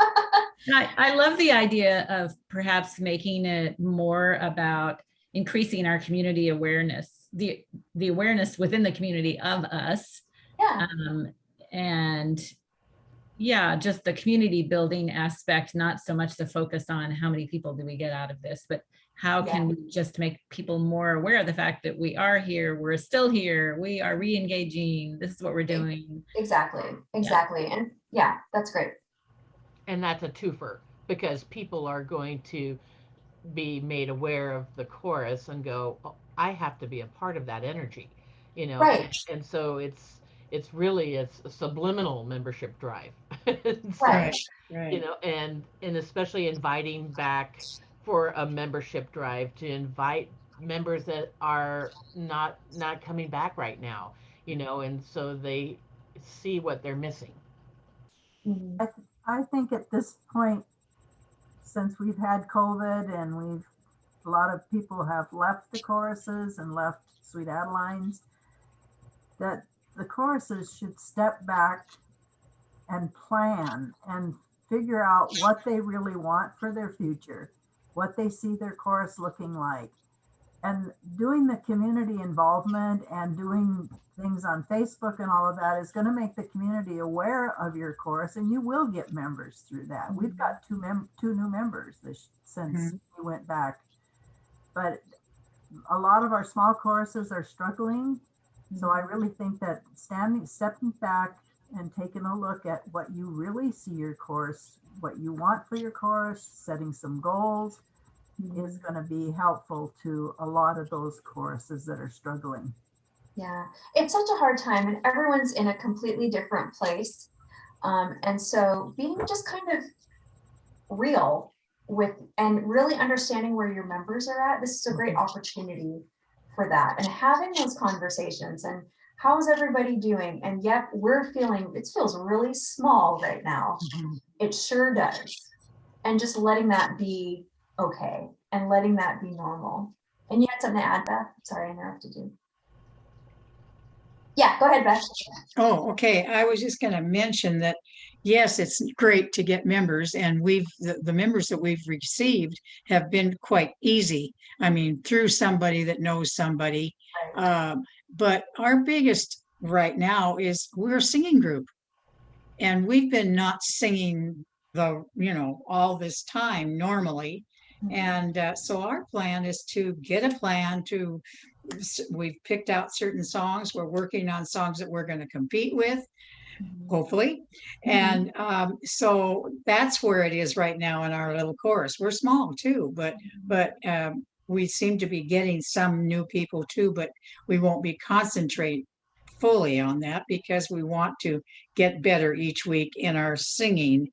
I love the idea of perhaps making it more about increasing our community awareness, the awareness within the community of us. Yeah. And yeah, just the community building aspect, not so much the focus on how many people do we get out of this, but how can we just make people more aware of the fact that we are here, we're still here, we are re-engaging, this is what we're doing. Exactly. And yeah, that's great. And that's a twofer, because people are going to be made aware of the chorus and go, oh, I have to be a part of that energy, Right. And so it's really a subliminal membership drive. So, Right. and especially inviting back for a membership drive, to invite members that are not coming back right now, and so they see what they're missing. I think at this point, since we've had COVID and a lot of people have left the choruses and left Sweet Adelines, that the choruses should step back and plan and figure out what they really want for their future, what they see their chorus looking like. And doing the community involvement and doing things on Facebook and all of that is going to make the community aware of your chorus, and you will get members through that. We've got two new members since we went back. But a lot of our small choruses are struggling. So I really think that stepping back and taking a look at what you really see your chorus, what you want for your chorus, setting some goals is going to be helpful to a lot of those choruses that are struggling. Yeah, it's such a hard time, and everyone's in a completely different place. And so being just kind of real with and really understanding where your members are at, this is a great opportunity for that, and having those conversations and how's everybody doing? And yep, it feels really small right now. It sure does. And just letting that be okay and letting that be normal. And you had something to add, Beth? Sorry, I interrupted you. Yeah, go ahead, Beth. Oh, okay. I was just going to mention that, yes, it's great to get members, and the members that we've received have been quite easy. I mean, through somebody that knows somebody. But our biggest right now is we're a singing group, and we've been not singing all this time normally. And so our plan is to get a plan we've picked out certain songs. We're working on songs that we're going to compete with, hopefully. And so that's where it is right now in our little chorus. We're small too, but we seem to be getting some new people too, but we won't be concentrate fully on that because we want to get better each week in our singing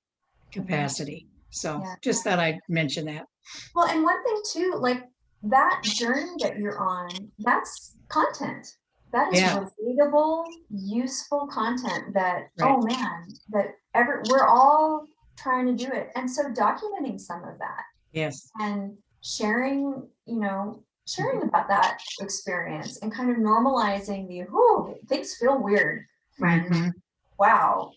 capacity. So just thought I'd mention that. Well, and one thing too, like that journey that you're on, that's content. That is relatable, useful content that, oh man, that we're all trying to do it. And so documenting some of that. Yes. And sharing about that experience and kind of normalizing things feel weird, friend. Wow.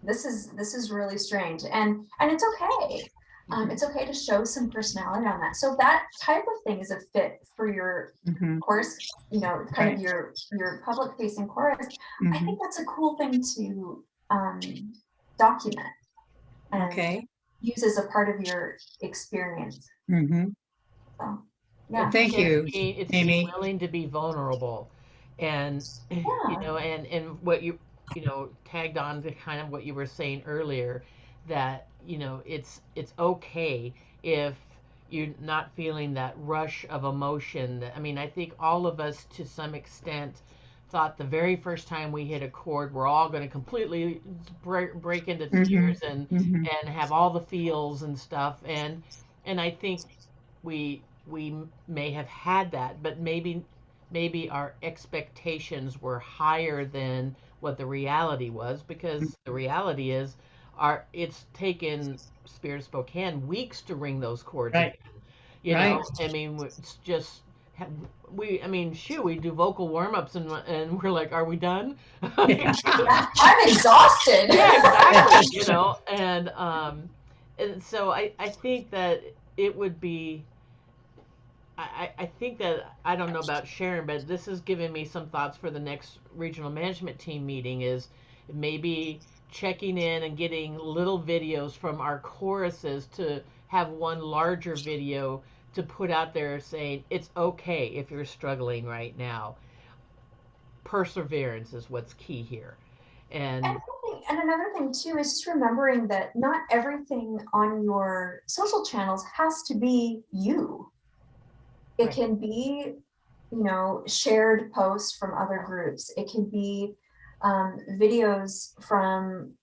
This is really strange. And it's okay. It's okay to show some personality on that. So that type of thing is a fit for your chorus, you know, kind of your public facing chorus. I think that's a cool thing to document and use as a part of your experience. So, yeah. Thank you, It's Amy. being willing to be vulnerable, and you know, and what you know, tagged on to kind of what you were saying earlier, that you know, it's okay if you're not feeling that rush of emotion. I mean, I think all of us to some extent thought the very first time we hit a chord, we're all going to completely break into tears and have all the feels and stuff, and I think we may have had that, but maybe our expectations were higher than what the reality was, because the reality is it's taken Spirit of Spokane weeks to ring those chords again. You know, I mean, it's just I mean, shoot, we do vocal warm-ups and we're like, are we done? I'm exhausted. Yeah, exactly. You know, and so I think that it would be, I think that, I don't know about Sharon, but this is giving me some thoughts for the next regional management team meeting, is maybe checking in and getting little videos from our choruses to have one larger video to put out there saying it's okay if you're struggling right now. Perseverance is what's key here. And another thing too is just remembering that not everything on your social channels has to be you. It can be, you know, shared posts from other groups. It can be videos from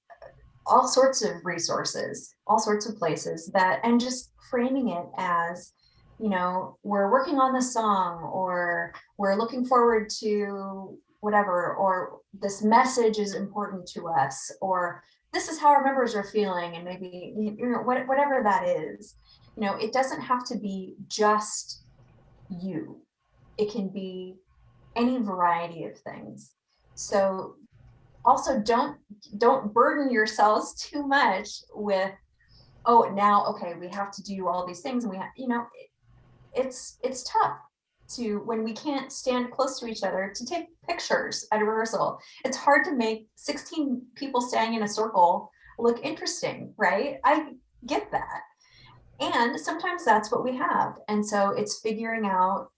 all sorts of resources, all sorts of places, that, and just framing it as, you know, we're working on this song, or we're looking forward to whatever, or this message is important to us, or this is how our members are feeling, and maybe, you know, whatever that is. You know, it doesn't have to be just you. It can be any variety of things. So also don't burden yourselves too much with, oh, now, okay, we have to do all these things, and we have, you know, it's tough to, when we can't stand close to each other, to take pictures at a rehearsal. It's hard to make 16 people standing in a circle look interesting, right? I get that. And sometimes that's what we have. And so it's figuring out,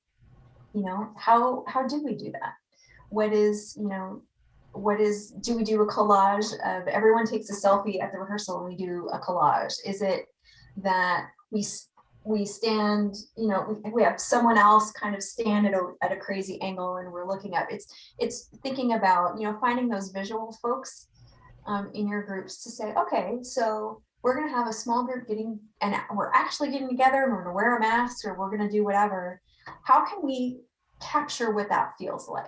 you know, how do we do that? What is, you know, do we do a collage of everyone takes a selfie at the rehearsal and we do a collage? Is it that we stand, you know, we have someone else kind of stand at a crazy angle and we're looking up? It's thinking about, you know, finding those visual folks in your groups to say, okay, so we're going to have a small group and we're actually getting together, and we're going to wear a mask, or we're going to do whatever. How can we capture what that feels like?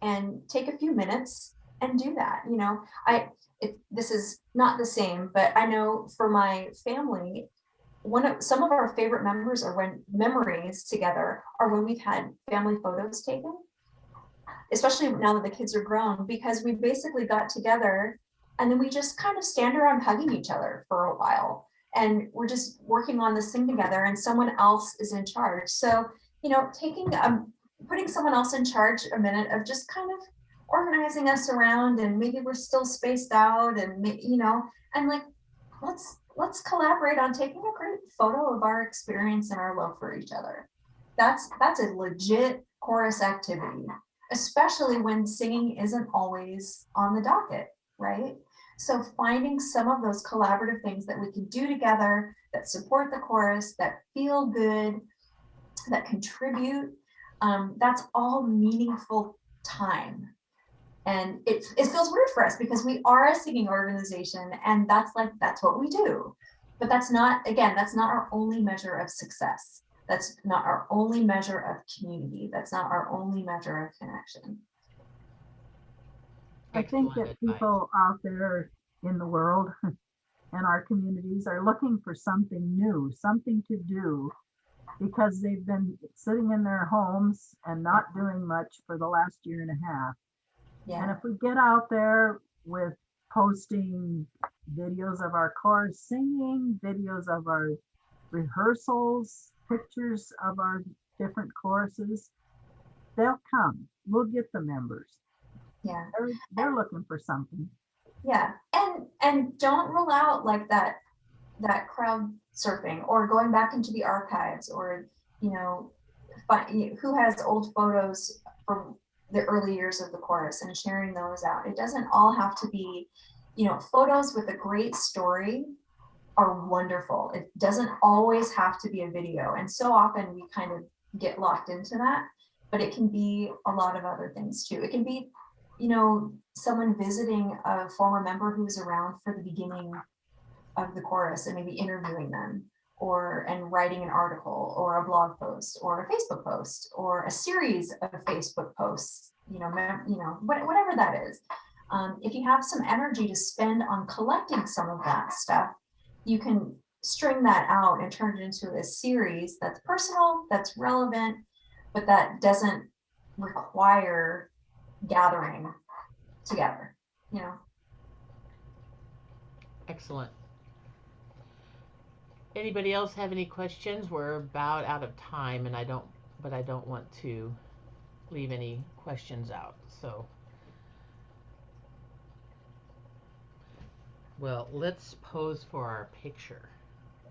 And take a few minutes and do that. You know, this is not the same, but I know for my family, some of our favorite memories together are when we've had family photos taken, especially now that the kids are grown, because we basically got together and then we just kind of stand around hugging each other for a while, and we're just working on this thing together, and someone else is in charge. So, you know, putting someone else in charge a minute of just kind of organizing us around, and maybe we're still spaced out, and, you know, and like, let's collaborate on taking a great photo of our experience and our love for each other. That's a legit chorus activity, especially when singing isn't always on the docket, right? So finding some of those collaborative things that we can do together that support the chorus, that feel good, that contribute, that's all meaningful time. And it feels weird for us because we are a singing organization, and that's what we do. But that's not our only measure of success. That's not our only measure of community. That's not our only measure of connection. I think that people out there in the world and our communities are looking for something new, something to do, because they've been sitting in their homes and not doing much for the last year and a half. Yeah. And if we get out there with posting videos of our chorus singing, videos of our rehearsals, pictures of our different choruses. They'll come. We'll get the members. Yeah. They're looking for something. Yeah. And don't rule out like that crowd surfing or going back into the archives, or, you know, who has old photos from the early years of the chorus and sharing those out. It doesn't all have to be, you know, photos with a great story are wonderful. It doesn't always have to be a video. And so often we kind of get locked into that, but it can be a lot of other things too. It can be, you know, someone visiting a former member who was around for the beginning of the chorus and maybe interviewing them, and writing an article or a blog post or a Facebook post or a series of Facebook posts, whatever that is. If you have some energy to spend on collecting some of that stuff, you can string that out and turn it into a series that's personal, that's relevant, but that doesn't require gathering together, you know. Excellent. Anybody else have any questions? We're about out of time, and I don't want to leave any questions out. So, well, let's pose for our picture.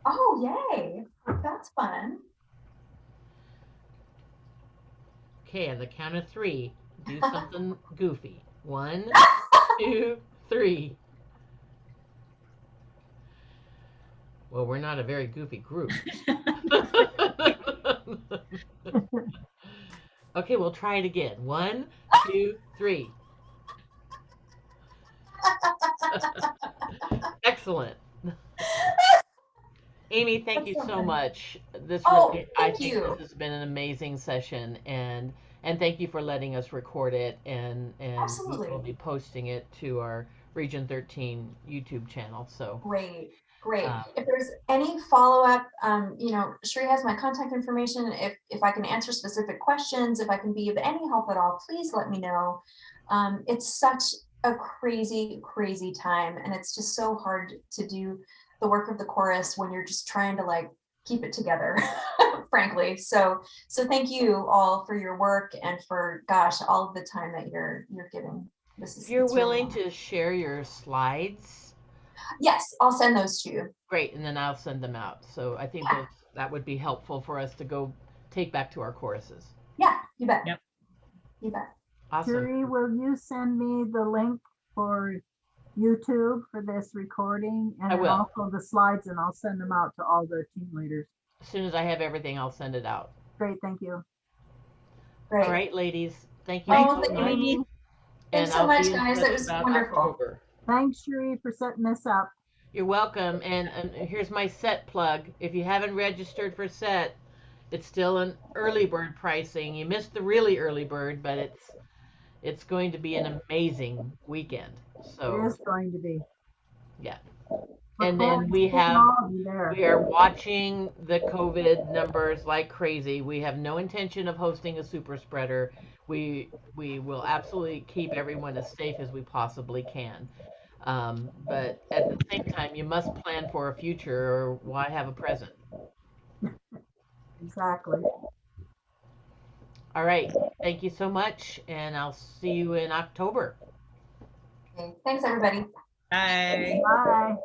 Oh, yay. That's fun. Okay, on the count of 3, do something goofy. 1, 2, 3. Well, we're not a very goofy group. Okay, we'll try it again. 1, 2, 3. Excellent. Amy, thank you so much. I think this has been an amazing session, and thank you for letting us record it, and Absolutely. we'll be posting it to our Region 13 YouTube channel. So great. If there's any follow-up, Sheree has my contact information. If I can answer specific questions, if I can be of any help at all, please let me know. It's such a crazy time, and it's just so hard to do the work of the chorus when you're just trying to like keep it together, frankly. So thank you all for your work and for, gosh, all of the time that you're giving. If you're willing to share your slides. Yes, I'll send those to you. Great, and then I'll send them out. So I think that would be helpful for us to go take back to our choruses. Yeah, you bet. Yep. You bet. Awesome. Sheree, will you send me the link for YouTube for this recording, and then also the slides, and I'll send them out to all the team leaders. As soon as I have everything, I'll send it out. Great, thank you. Great. All right, ladies. Thank you. Oh, thank you. Thanks so much, guys. That was wonderful. October. Thanks, Sheree, for setting this up. You're welcome. And here's my set plug. If you haven't registered for set, it's still an early bird pricing. You missed the really early bird, but it's going to be an amazing weekend. So it is going to be. Yeah. And then we are watching the COVID numbers like crazy. We have no intention of hosting a super spreader. We will absolutely keep everyone as safe as we possibly can. But at the same time, you must plan for a future, or why have a present? Exactly. All right. Thank you so much, and I'll see you in October. Okay. Thanks, everybody. Bye. Bye.